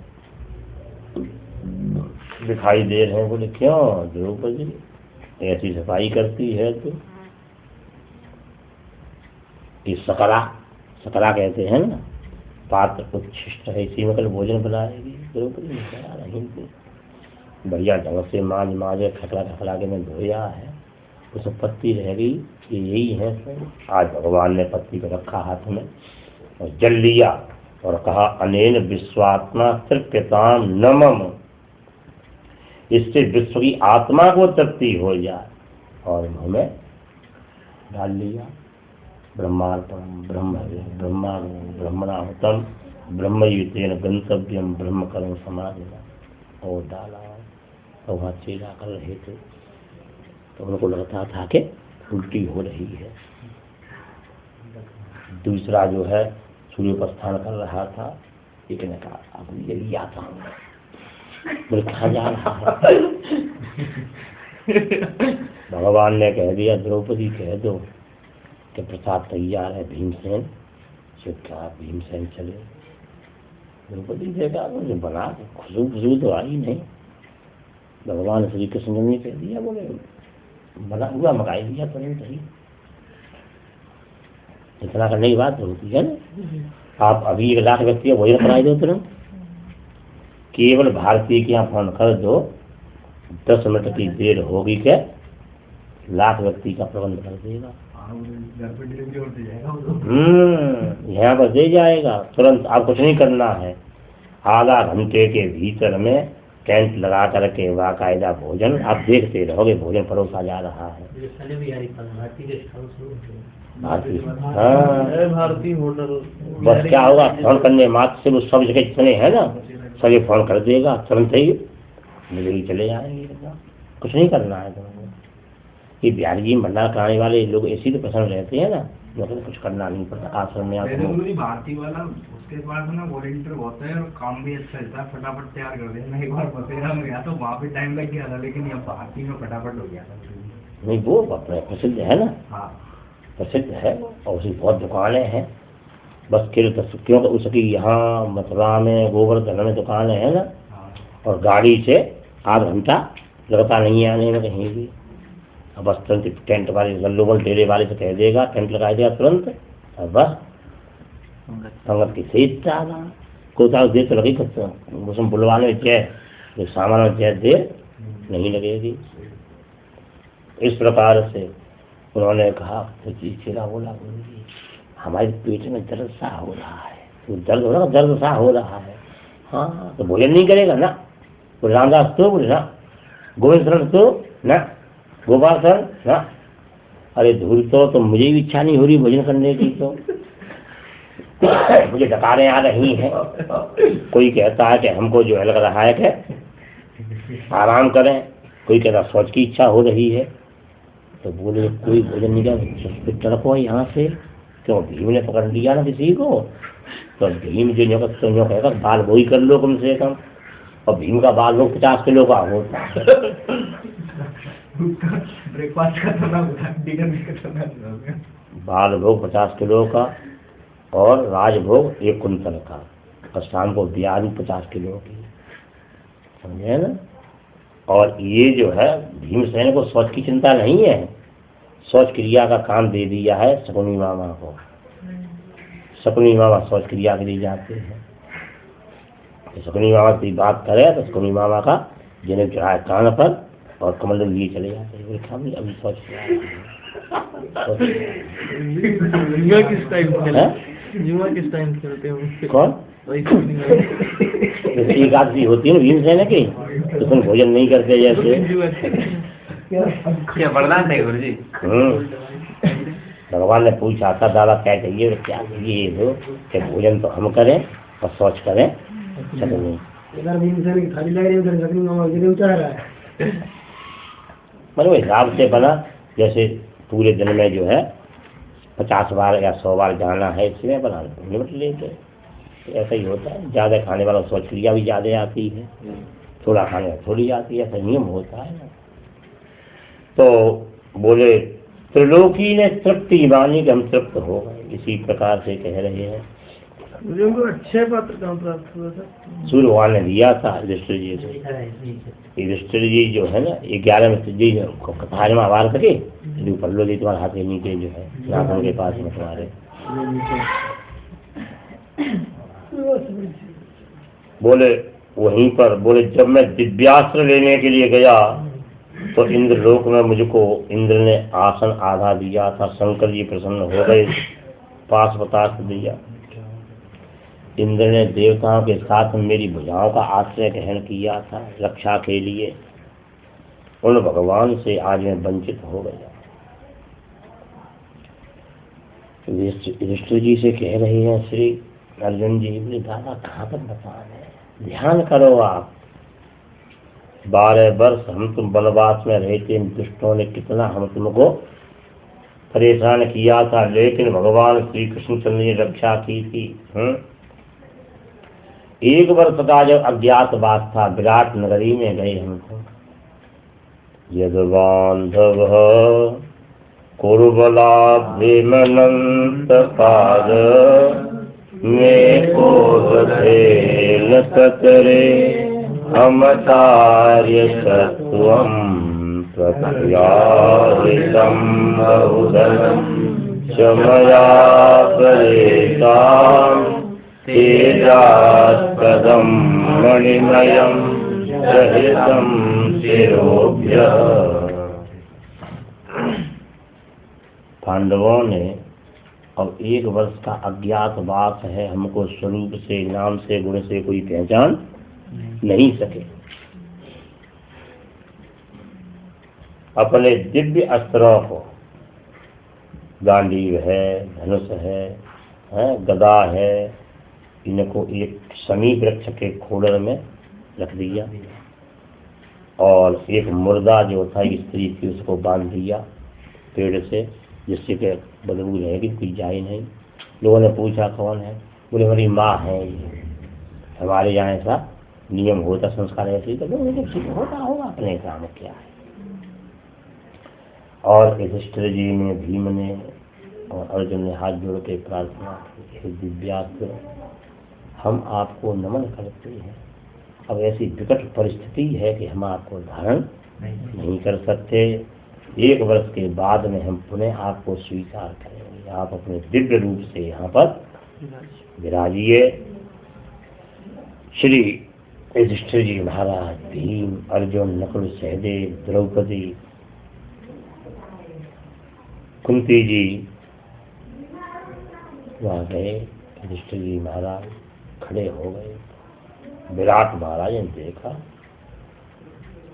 दिखाई दे रहे हैं। बोले क्यों द्रौपदी ऐसी सफाई करती है तो ये सकला कहते हैं ना, पात्र उच्छिष्ट है, इसी में कल भोजन बनाएगी। द्रौपदी ने कहा नहीं, बढ़िया ढंग से मांझ खखला के मैं धोया है, उस पत्ती रह गई। यही है आज भगवान ने पत्ती को रखा हाथ में, और जल लिया और कहा अनेन विश्वात्मा तृप्यताम नमम, इससे विश्व की आत्मा को तृप्ति हो जाए, और मुँह में डाल लिया। ब्रह्मार्पणम ब्रह्म ब्रह्मणाहुतम ब्रह्मयुतेन गंतव्यम ब्रह्म कर्म समाधिना, और डाला। और वहाँ चेला कर रहे थे तो उनको लगता था कि उल्टी हो रही है। दूसरा जो है सूर्योपस्थान कर रहा था, एक ने कहा अब यही आता हूँ, बोले कहाँ जा रहा है? भगवान ने कह दिया द्रौपदी कह दो कि प्रसाद तैयार है भीमसेन से। क्या भीमसेन चले? द्रौपदी देखा मुझे बना खुशबू तो आई नहीं। भगवान श्री कृष्ण ने कह दिया, बोले बना हुआ मंगाई दिया तुरंत ही। इतना करने की बात होती है ना। आप अभी 1 लाख व्यक्ति भोजन कराई दो तुरंत, केवल भारतीय के यहाँ फोन कर दो, 10 मिनट की देर होगी के 1 लाख व्यक्ति का प्रबंध कर देगा। यहाँ पर दे जाएगा तुरंत। आप कुछ नहीं करना है, आधा घंटे के भीतर में टेंट लगा करके बाकायदा भोजन आप देखते रहोगे, भोजन परोसा जा रहा है। भारतीय होटल बस क्या होगा, फोन करने मात्र से वो सब जगह जितने हैं ना सभी फोन कर देगा, तुरंत ही मिलेगी चले जाएंगे। कुछ नहीं करना है तुमको। ये बिहारी जी भंडार कराने वाले लोग ऐसी तो पसंद रहते हैं ना, मतलब कुछ करना नहीं पड़ता। आश्रम में भारतीय वाला उसके बाद ना वॉलंटियर होता है और काम भी अच्छा रहता है, फटाफट तैयार कर देना। एक बार बसेरा में गया तो वहाँ पे टाइम लग गया था, लेकिन यहाँ भारतीय में फटाफट हो गया था। नहीं वो अपने प्रसिद्ध है ना। हाँ प्रसिद्ध है और उसकी बहुत दुकानें हैं। बस क्योंकि उसकी यहाँ मथुरा में गोवर्धन में दुकानें हैं ना, और गाड़ी से आधा घंटा लगता नहीं है आने में कहीं भी। अब बस तुरंत टेंट वाले गल्लोबल डेरे वाले से कह देगा, टेंट लगा देगा तुरंत, और बस संगत की सेज डाला। कोई साल देर तो लगी उसमें बुलवाने में चेह सामान में चेह देर नहीं लगेगी। इस प्रकार से उन्होंने कहा तो चेला बोला हमारे पेट में दर्द सा हो रहा है। तो दर्द हो रहा है, दर्द सा हो रहा है। हाँ तो भोजन नहीं करेगा ना? बोले रामदास तो बोले ना, गोविंद शरण तो ना, गोपाल शरण ना। अरे धूल तो मुझे भी इच्छा नहीं हो रही भोजन करने की, तो मुझे डकारें आ रही हैं। कोई कहता है कि हमको जो है लग रहा है कि आराम करें, कोई कहता सोच की इच्छा हो रही है। तो बोले कोई भोजन नहीं कर तड़को यहाँ से, क्यों भीम ने पकड़ लिया ना किसी को, तो भीम जो कहेगा बाल वही कर लो कम से कम। और भीम का बाल भोग 50 किलो का होता है। ब्रेकफास्ट का डिनर का बाल भोग 50 किलो का और राजभोग 1 कुंतल का, और शाम को बियारी 50 किलो की, समझे ना। और ये जो है भीमसेन को शौच की चिंता नहीं है, शौच क्रिया का काम दे दिया है शकुनी मामा को। शकुनी मामा शौच क्रिया के लिए जाते हैं। तो शकुनी मामा की बात करे तो शकुनी मामा का जिन्हें चढ़ाए कान पर और कमल लिए चले जाते हैं। अभी शौच किस टाइम खेलते हैं कौन? एक आदमी होती है ना भीमसेन की, तो तुम भोजन नहीं करते जैसे क्या वरदान है गुरुजी? भगवान ने पूछा था दादा क्या चाहिए, क्या चाहिए हो कि भोजन तो हम करें और शौच करें शकुनी। मतलब हिसाब से बना, जैसे पूरे दिन में जो है 50 बार या 100 बार जाना है, इसमें बना लिमिट लेके ऐसा ही होता है। ज़्यादा खाने वाला शौच क्रिया भी ज़्यादा आती है, थोड़ा खाने थोड़ी आती है, ऐसा नियम होता है ना। तो बोले त्रिलोकी ने तृप्ति मानी कि हम तृप्त हो गए। इसी प्रकार से कह रहे हैं। मुझे उनको अच्छे पात्र कहाँ प्राप्त हुआ था? सूर्य भगवान ने दिया था युधिष्ठिर जी से। युधिष्ठिर जी जो है ना 11 में जी कथा में आवार सके ऊपर लो तुम्हारे हाथ के नीचे जो है नाखून के पास में तुम्हारे। बोले वहीं पर बोले जब मैं दिव्यास्त्र लेने के लिए गया तो इंद्र लोक में मुझको इंद्र ने आसन आधा दिया था। शंकर जी प्रसन्न हो गए, पास बतास दिया। इंद्र ने देवताओं के साथ मेरी भुजाओं का आश्रय ग्रहण किया था रक्षा के लिए, उन भगवान से आज मैं वंचित हो गया। युधिष्ठिर जी से कह रही हैं श्री अर्जुन जी, बोले दादा कहाँ पर बता रहे, ध्यान करो आप। 12 वर्ष हम तुम वनवास में रहते, इन दुष्टों ने कितना हम तुमको परेशान किया था, लेकिन भगवान श्री कृष्णचंद्र ने रक्षा की थी। 1 वर्ष का जब अज्ञातवास था, विराट नगरी में गए हमको। यद बांधव कुरुबलाभ्यमनंत पाद में कोधेन ततरे अमतार्य सत्वम प्रत्याहितं बहुधनं चमया परेतां तेजास्पदं मणिमयं सहितं शिरोभ्यः। पांडवों ने अब 1 वर्ष का अज्ञातवास है, हमको स्वरूप से, नाम से, गुण से कोई पहचान नहीं सके। अपने दिव्य अस्त्रों को, गांडीव है, धनुष है, गदा है, इनको एक शमी वृक्ष के खोड़र में रख दिया और एक मुर्दा जो था स्त्री थी उसको बांध दिया पेड़ से, जिससे कि बदबू रहेगी, कोई जाए नहीं। लोगों ने पूछा कौन है, बोले हमारी माँ है। ये हमारे यहाँ ऐसा नियम होता, संस्कार ऐसे ही तो होता होगा, अपने काम क्या है। और युधिष्ठिर जी ने, भीम ने और अर्जुन ने हाथ जोड़ के प्रार्थना की, दिव्यास्त्र हम आपको नमन करते हैं। अब ऐसी विकट परिस्थिति है कि हम आपको धारण नहीं कर सकते। 1 वर्ष के बाद में हम पुनः आपको स्वीकार करेंगे। आप अपने दिव्य रूप से यहाँ पर विराजिए। श्री युधिष्ठिर जी महाराज, भीम, अर्जुन, नकुल, सहदेव, द्रौपदी, कुंती जी वहाँ गए। युधिष्ठिर जी महाराज खड़े हो गए। विराट महाराज ने देखा,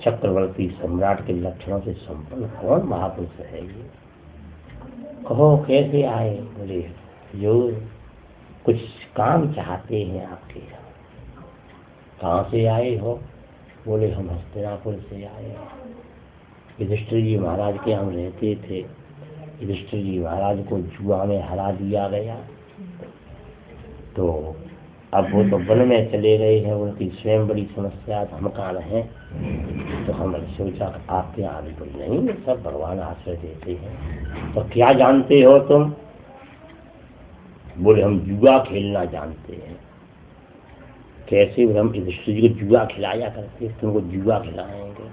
चक्रवर्ती सम्राट के लक्षणों से संपन्न कौन महापुरुष है ये, कहो कैसे आए। बोले जो कुछ काम चाहते हैं आपके यहाँ। कहाँ से आए हो? बोले हम हस्तिनापुर से आए। युधिष्ठिर जी महाराज के हम रहते थे। युधिष्ठिर जी महाराज को जुआ में हरा दिया गया, तो अब वो तो वन में चले गए हैं, उनकी स्वयं बड़ी समस्या, हम कहाँ रहें। तो हमने सोचा आपके यहाँ भी कोई नहीं, सब भगवान आश्रय देते हैं। तो क्या जानते हो तुम? बोले हम जुआ खेलना जानते हैं। कैसे? हम युधिष्ठिर जी को जुआ खिलाया करते, तुमको जुआ खिलाएंगे।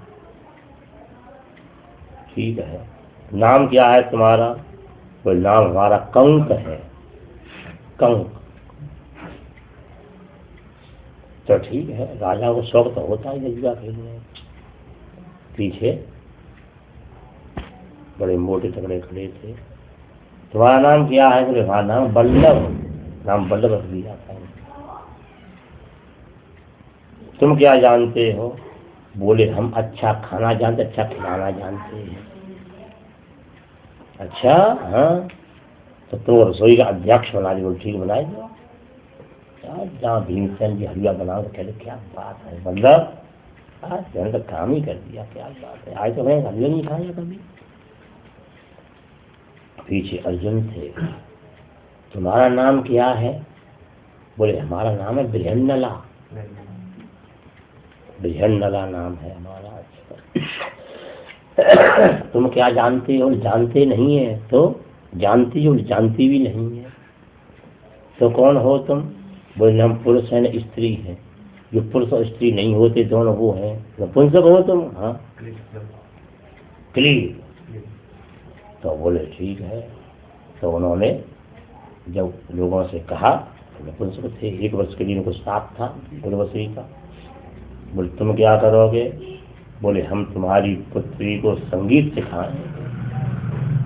ठीक है, नाम क्या है तुम्हारा? बोले नाम हमारा कंक है। कंक। तो ठीक है, राजा को शौक तो होता है जुआ खेलने। पीछे बड़े मोटे तगड़े खड़े थे। तुम्हारा नाम क्या है? बोले हमारा नाम बल्लभ। नाम बल्लभ रख दिया था। तुम क्या जानते हो? बोले हम अच्छा खाना जानते, अच्छा खिलाना जानते हैं। अच्छा, हाँ, तो तुम रसोई का अध्यक्ष बना दो। ठीक बनाए दो। जहाँ भीमसेन जी हलवा बना तो कहते क्या बात है बल्लभ, आज तो काम ही कर दिया, क्या बात है। आज तो मैं हलवा नहीं खाया कभी। पीछे अर्जुन थे। तुम्हारा नाम क्या है? बोले हमारा नाम है बृहन्नला। बृहन्नला नाम है हमारा। तुम क्या जानते हो? जानते नहीं है। तो जानती हो? जानती भी नहीं है। तो कौन हो तुम? बोले हम पुरुष है न स्त्री है। जो पुरुष और स्त्री नहीं होते दोनों वो है। नपुंसक हो तुम? हाँ, क्लीब। तो बोले ठीक है। तो उन्होंने जब लोगों से कहा, नपुंसक थे, 1 वर्ष के लिए उनको श्राप था उर्वशी का। बोले तुम क्या करोगे? बोले हम तुम्हारी पुत्री को संगीत सिखाएं,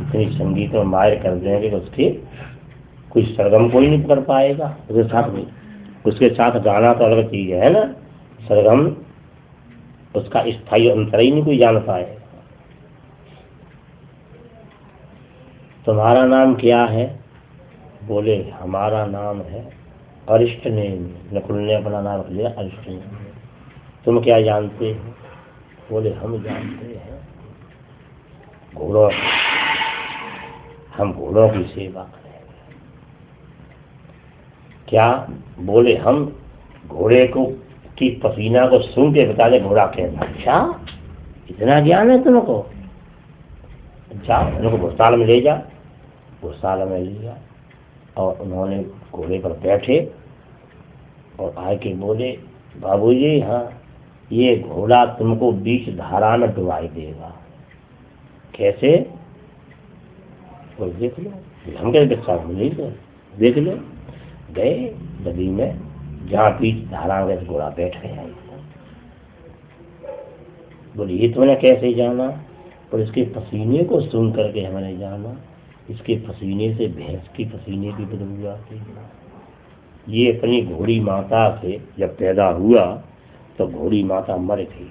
इतनी संगीत में मायर कर देंगे कि उसके कुछ सरगम कोई नहीं कर पाएगा, उसके साथ में उसके साथ गाना तो अलग चीज है ना, सरगम उसका स्थायी अंतर ही नहीं कोई जान पाए। तुम्हारा नाम क्या है? बोले हमारा नाम है अरिष्टनेम। नकुल ने अपना नाम रख लिया अरिष्टनेम। तुम क्या जानते हो? बोले हम जानते हैं घोड़ों, हम घोड़ों की सेवा करें। क्या? बोले हम घोड़े को की पसीना को सूंघ के बता दे घोड़ा कैसा। अच्छा इतना ज्ञान है तुमको? अच्छा उनको घुड़साल में ले जा। घुड़साल में लिया और उन्होंने घोड़े पर बैठे और आके बोले बाबूजी हाँ ये घोड़ा तुमको बीच धारा में डुबाई देगा। कैसे? बोले देख लो। हम कैसे विश्वास मिली? देख लो। गए नदी में जहाँ बीच धारा में घोड़ा बैठ गया। बोले ये तुमने कैसे जाना? और इसके पसीने को सुन करके हमने जाना। इसके पसीने से भैंस की पसीने की बदबू आती है। ये अपनी घोड़ी माता से जब पैदा हुआ तो घोड़ी माता मर गई,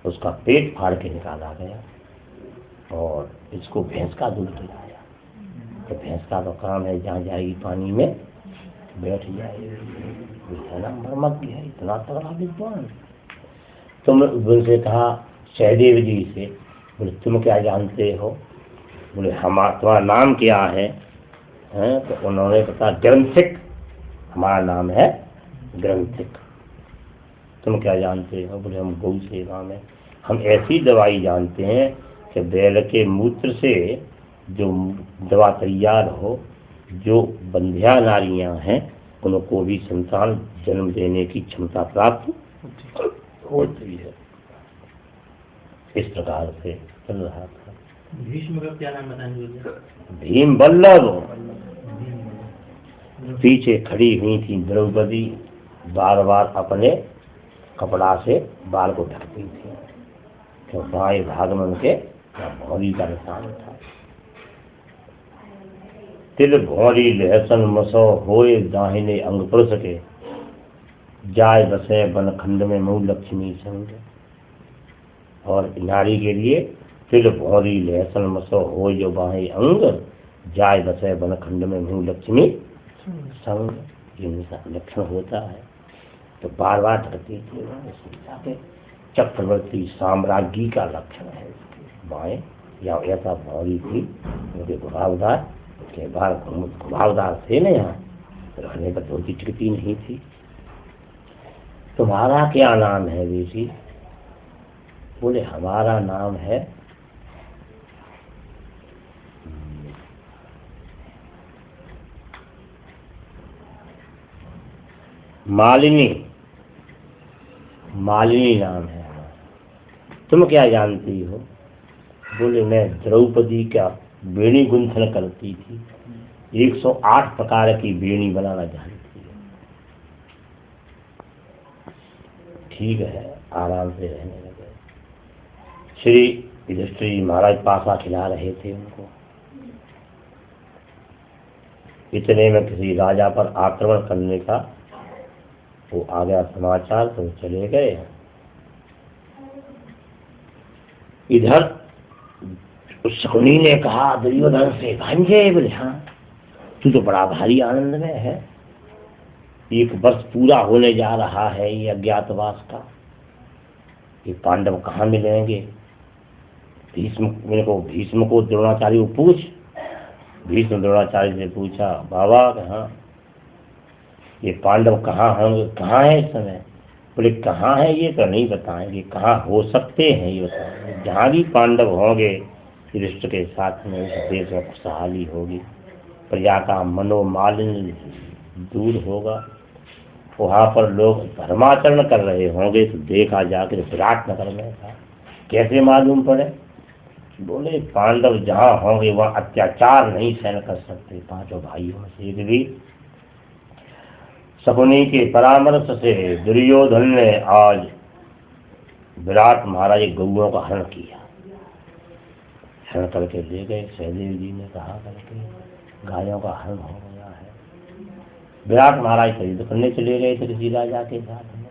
उसका पेट फाड़ के निकाला गया और इसको भैंस का दूध पिलाया। तो भैंस का तो काम है जहाँ जाएगी पानी में बैठ जाएगी। इतना मरमत है, इतना तगड़ा विद्वान। तुम उनसे कहा सहदेव जी से, बोले तुम क्या जानते हो? बोले तुम्हारा नाम क्या है? तो उन्होंने कहा ग्रंथिक, हमारा नाम है ग्रंथिक। तुम क्या जानते हो? बोले हम गौ सेवा में, हम ऐसी दवाई जानते हैं कि बैल के मूत्र से जो दवा तैयार हो, जो बंध्या नारियां हैं उनको भी संतान जन्म देने की क्षमता प्राप्त होती है। इस प्रकार से चल रहा था। भीष्म का क्या नाम बताएंगे? भीम बल्लभ। पीछे खड़ी हुई थी द्रौपदी, बार बार अपने कपड़ा से बाल को ढकती थी। तो बाएं भाग में उनके भौरी का निशान था। तिल भौरी लहसन मसो होए दाहिने अंग पुरुष के, जाय बसे बनखंड में मुँह लक्ष्मी संग। और नारी के लिए तिल भौरी लहसन मसो हो जो बाहें अंग, जाय बसे बनखंड में मुँह लक्ष्मी संग। जिनका लक्षण होता है तो बार बार ढकती थी। चक्रवर्ती साम्राज्ञी का लक्षण है बाएं, या ऐसा भौरी थी उनके घुमावदार के बार घुमावदार थे न, यहाँ रहने पर धोती टिकती नहीं थी। तुम्हारा क्या नाम है बेटी? बोले हमारा नाम है मालिनी। मालिनी नाम है हमारा। तुम क्या जानती हो? बोले मैं द्रौपदी का बेणी गुंथन करती थी, 108 प्रकार की बेणी बनाना जानती है। ठीक है, आराम से रहने लगे। श्री युधिष्ठिर महाराज पासा खिला रहे थे उनको। इतने में किसी राजा पर आक्रमण करने का वो आ गया समाचार, तो चले गए। इधर शकुनी ने कहा दुर्योधन से, भांजे। बोले हाँ, तू तो बड़ा भारी आनंद में है, 1 वर्ष पूरा होने जा रहा है ये अज्ञातवास का। ये पांडव कहाँ मिलेंगे? भीष्म को द्रोणाचार्य को पूछ। भीष्म द्रोणाचार्य से पूछा, बाबा कहाँ ये पांडव कहाँ होंगे, कहाँ है इस समय? बोले कहाँ है ये तो नहीं बताएंगे, कहाँ हो सकते हैं ये बताएंगे। जहाँ भी पांडव होंगे युधिष्ठिर के साथ में उस देश में खुशहाली होगी, प्रजा का मनोमालिन्य दूर होगा। वहाँ पर लोग धर्माचरण कर रहे होंगे तो देखा जाकर विराट नगर में था। कैसे मालूम पड़े? बोले पांडव जहाँ होंगे वहाँ अत्याचार नहीं सहन कर सकते। 5 भाइयों में से एक भी। शकुनी के परामर्श से दुर्योधन ने आज विराट महाराज गौओं का हरण किया। हरण करके ले गए। सहदेव जी ने कहा करके गायों का हरण हो गया है। विराट महाराज युद्ध करने चले गए थे किसी राजा के साथ में।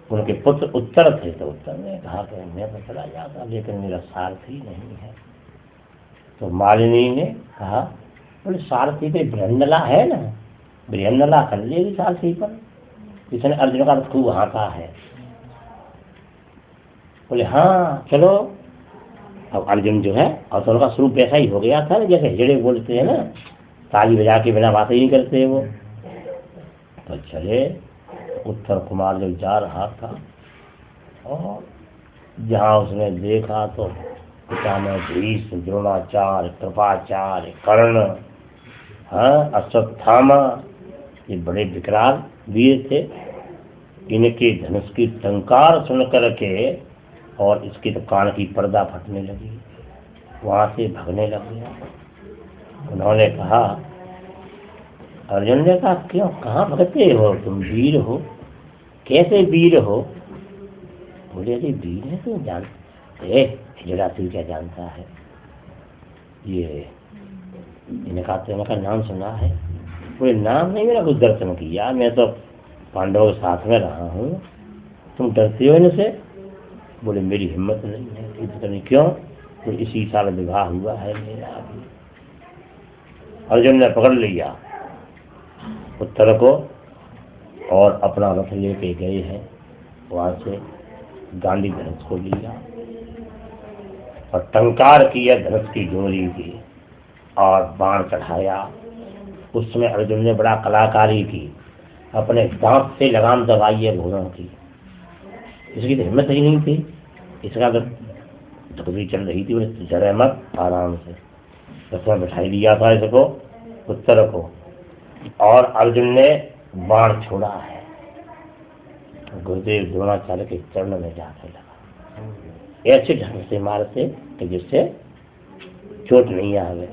उनके पुत्र उत्तर थे, तो उत्तर ने कहा कि मैं तो चला जाता लेकिन मेरा सारथी नहीं है। तो मालिनी ने कहा, बोले सारथी पे बृहन्नला है ना, बृहन्नला कर लेगी सारथी पर, इसने अर्जुन का खूब हाँका है। बोले हाँ चलो। अब अर्जुन जो है और तो उनका स्वरूप ऐसा ही हो गया था ना, जैसे हिजड़े बोलते हैं ना, ताली बजा के बिना बातें ही नहीं करते वो। तो चले, उत्तर कुमार जो जा रहा था और जहाँ उसने देखा तो पिता में भीष्म, द्रोणाचार्य, कृपाचार्य, कर्ण, अश्वत्थामा, ये बड़े विकराल वीर थे। इनके धनुष की टंकार सुन करके और इसके तो कान की पर्दा फटने लगी, वहां से भागने लग गया। उन्होंने कहा, अर्जुन ने कहा क्यों, कहाँ भगते हो तुम, वीर हो, कैसे वीर हो? बोले अरे वीर है तो जानते, हिजड़ा तू क्या जानता है, ये इनका नाम सुना है? बोले नाम नहीं, मेरा कुछ दर्शन किया, मैं तो पांडवों के साथ में रहा हूँ, तुम डरते हो इनसे? बोले मेरी हिम्मत नहीं है युद्ध करने। क्यों? तो इसी साल विवाह हुआ है मेरा अभी। अर्जुन ने पकड़ लिया उत्तर को और अपना रथ लेके गए हैं, वहां से गांधी धनुष को लिया और टंकार किया धनुष की डोरी की और बाण चढ़ाया। उस समय अर्जुन ने बड़ा कलाकारी की, अपने दांत से लगाम दबाई है घोड़ों की, इसकी तो हिम्मत ही नहीं थी। इसका तो धुकरी चल रही थी, उन्हें जरे मत, आराम से उसमें बैठाई दिया था इसको, उत्तर को, और अर्जुन ने बाण छोड़ा है, गुरुदेव द्रोणाचार्य के चरण में जाकर लगा, ऐसे ढंग से मारते कि जिससे चोट नहीं आवे।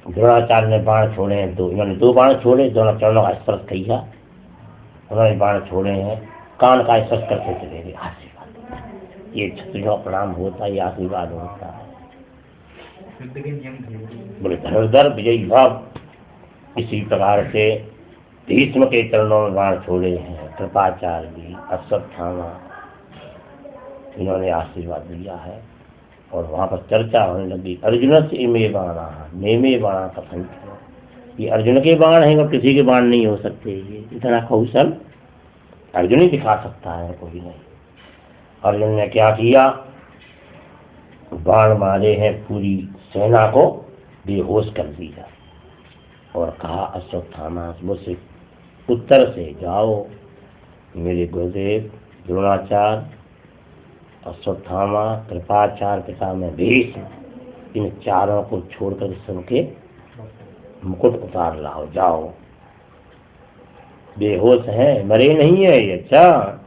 द्रोणाचार्य ने बाण छोड़े हैं दो, इन्होंने दो बाण छोड़े, दोनों चरणों का स्पर्श किया, उन्होंने बाण छोड़े हैं, कान का स्पर्श करके चले गए। आशीर्वाद, ये क्षत्रियों का प्रणाम होता है, ये आशीर्वाद होता है। बोले धनुर्धर विजयी भाव। इसी प्रकार से भीष्म के चरणों में बाण छोड़े हैं, कृपाचार्य भी, अश्वत्थामा, इन्होंने आशीर्वाद दिया है। और वहां पर चर्चा होने लगी, अर्जुन से इमे बाणा नेमे बाणा कथन, ये अर्जुन के बाण हैं और किसी के बाण नहीं हो सकते, ये इतना कौशल अर्जुन ही दिखा सकता है, कोई नहीं। अर्जुन ने क्या किया, बाण मारे हैं, पूरी सेना को बेहोश कर दिया और कहा अश्वत्थामा मुझसे उत्तर से जाओ, मेरे गुरुदेव द्रोणाचार्य, अश्वत्थामा, कृपाचार्य, पिता में भीष्म, इन चारों को छोड़कर सबके मुकुट उतार लाओ, जाओ। बेहोश है, मरे नहीं है ये, अच्छा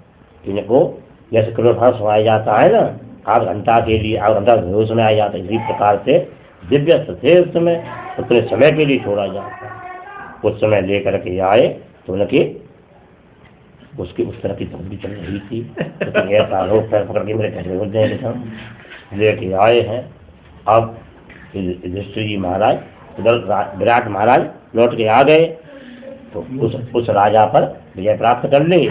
इनको जैसे क्रोधांश समाया जाता है ना, आध घंटा के लिए, आध घंटा बेहोश में आ जाता है, इसी प्रकार से दिव्य थे उस समय, उतने समय के लिए छोड़ा जाता है। उस समय लेकर के आए तो उनके उसकी उस तरह की धमकी चल रही थी, तो ऐसा लोग पैर पकड़ के मेरे घर में घुस जाएंगे, लेके आए हैं। अब युधिष्ठिर जी महाराज उधर विराट महाराज लौट के आ गए तो उस राजा पर विजय प्राप्त कर ली,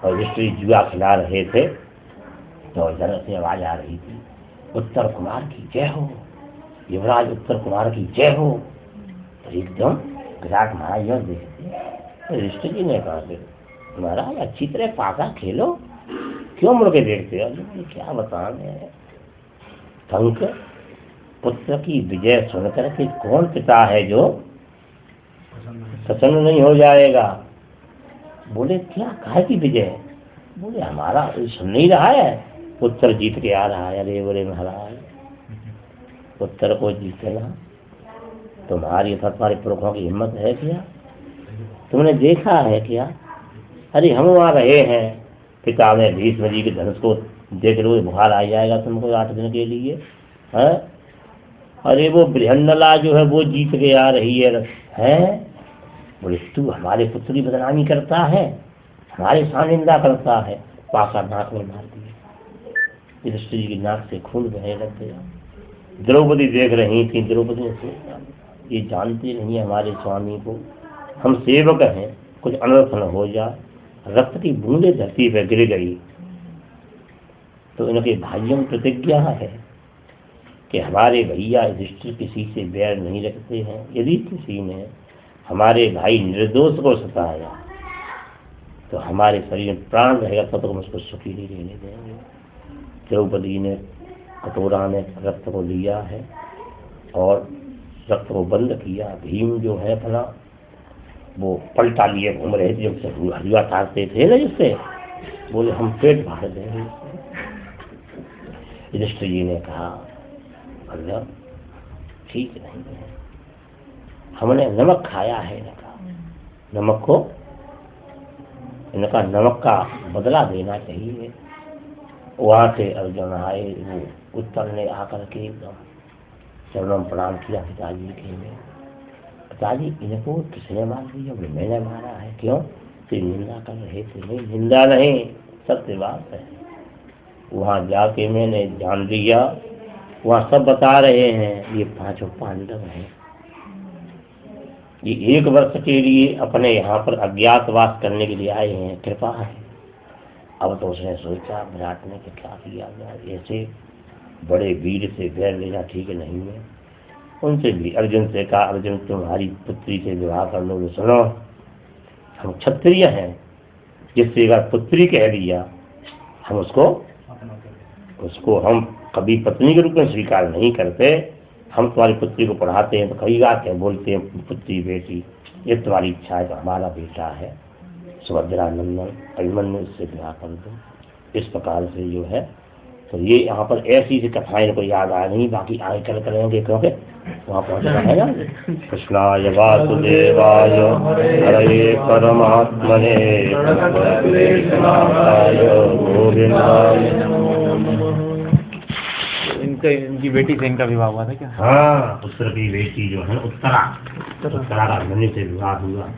और युधिष्ठिर जुआ खिला रहे थे तो इधर से आवाज आ रही थी, उत्तर कुमार की जय हो, युवराज उत्तर कुमार की जय हो। तो एकदम विराट महाराज यह देखते, युधिष्ठिर जी ने कहा महाराज अच्छी तरह पासा खेलो, क्यों मुड़ के देखते हो? क्या बताने, कंक पुत्र की विजय सुनकर के कौन पिता है जो प्रसन्न नहीं हो जाएगा? बोले क्या काहे की विजय? बोले हमारा सुन नहीं रहा है, पुत्र जीत के आ रहा है। अरे बोले महाराज पुत्र को जीतना तुम्हारी तुम्हारे पुरखों की हिम्मत है क्या? तुमने देखा है क्या? अरे हम वहाँ रहे हैं, पिता में भीष्म जी के धनुष को देख लो, बुखार आ जाएगा तुमको 8 दिन के लिए है? अरे वो बृहन्नला जो है वो जीत के आ रही है? बोले तू हमारे पुत्र की बदनामी करता है, हमारे सामने निंदा करता है। पासा नाक में मार दिया, युधिष्ठिर जी की नाक से खून बहने लग गया। द्रौपदी देख रही थी, द्रौपदी ने सोचा ये जानते नहीं हमारे स्वामी को, हम सेवक हैं, कुछ अनर्थन हो जाए, रक्त की बूंदे धरती पर गिर गई तो इनके भाइयों की प्रतिज्ञा है कि हमारे भैया युधिष्ठिर किसी से बैर नहीं रखते हैं। यदि किसी ने हमारे भाई निर्दोष को सताया तो हमारे शरीर में प्राण रहेगा तब तक हम उसको सुखी नहीं रहने देंगे। द्रौपदी ने कटोरा में रक्त को लिया है और रक्त को बंद किया। भीम जो है अपना वो पलटा लिए घूम रहे थे, जब हलवा तारते थे ना, जिससे बोले हम पेट भर देंगे। युधिष्ठिर जी ने कहा मतलब ठीक नहीं है, हमने नमक खाया है, नमक को इनका नमक का बदला देना चाहिए। वहां से अर्जुन आए, वो उत्तर ने आकर के एकदम चरणों में प्रणाम किया पिताजी के लिए। पिताजी इनको किसने मार दिया? मैंने मारा है। क्यों? तो निंदा कर रहे थे। नहीं, निंदा नहीं, सत्य बात है। वहां जाके मैंने जान लिया, वहां सब बता रहे हैं ये पांचों पांडव हैं, ये 1 वर्ष के लिए अपने यहाँ पर अज्ञातवास करने के लिए आए हैं, कृपा है। अब तो उसने सोचा विराट ने क्या किया जाए, ऐसे बड़े वीर से बैर लेना ठीक नहीं है। उनसे भी अर्जुन से कहा, अर्जुन तुम्हारी पुत्री से विवाह कर लो। सुनो, हम क्षत्रिय हैं, जिससे अगर पुत्री कह दिया हम उसको हम कभी पत्नी के रूप में स्वीकार नहीं करते। हम तुम्हारी पुत्री को पढ़ाते हैं तो कई बात है, बोलते हैं पुत्री बेटी, ये तुम्हारी इच्छा है तो हमारा बेटा है, सुभद्रा नंदन अभिमन्यु, इससे विवाह कर दो। इस प्रकार से जो है तो ये यहाँ पर ऐसी सी कथाएं को याद आ नहीं, बाकी आगे कल करेंगे क्योंकि वहाँ पहुँचना है ना। कृष्णाय वासुदेवाय हरये परमात्मने गोविंदाय। इनकी बेटी से इनका विवाह हुआ था क्या? हाँ, उत्तर की बेटी जो है उत्तरा का अभिमन्यु से विवाह हुआ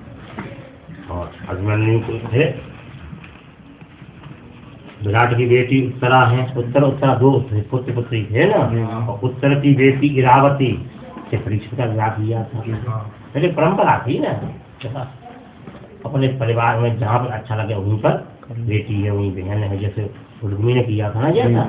और अभिमन्यु को थे विराट की बेटी उत्तरा है। उत्तरा 2 पुत्र पुत्री थे ना, और उत्तर की बेटी इरावती से परीक्षित का विवाह किया था। पहले परंपरा थी ना, अपने परिवार में जहाँ पर अच्छा लगे वहीं पर बेटी है वहीं बहन है, जैसे रुक्मी ने किया था ना, जैसा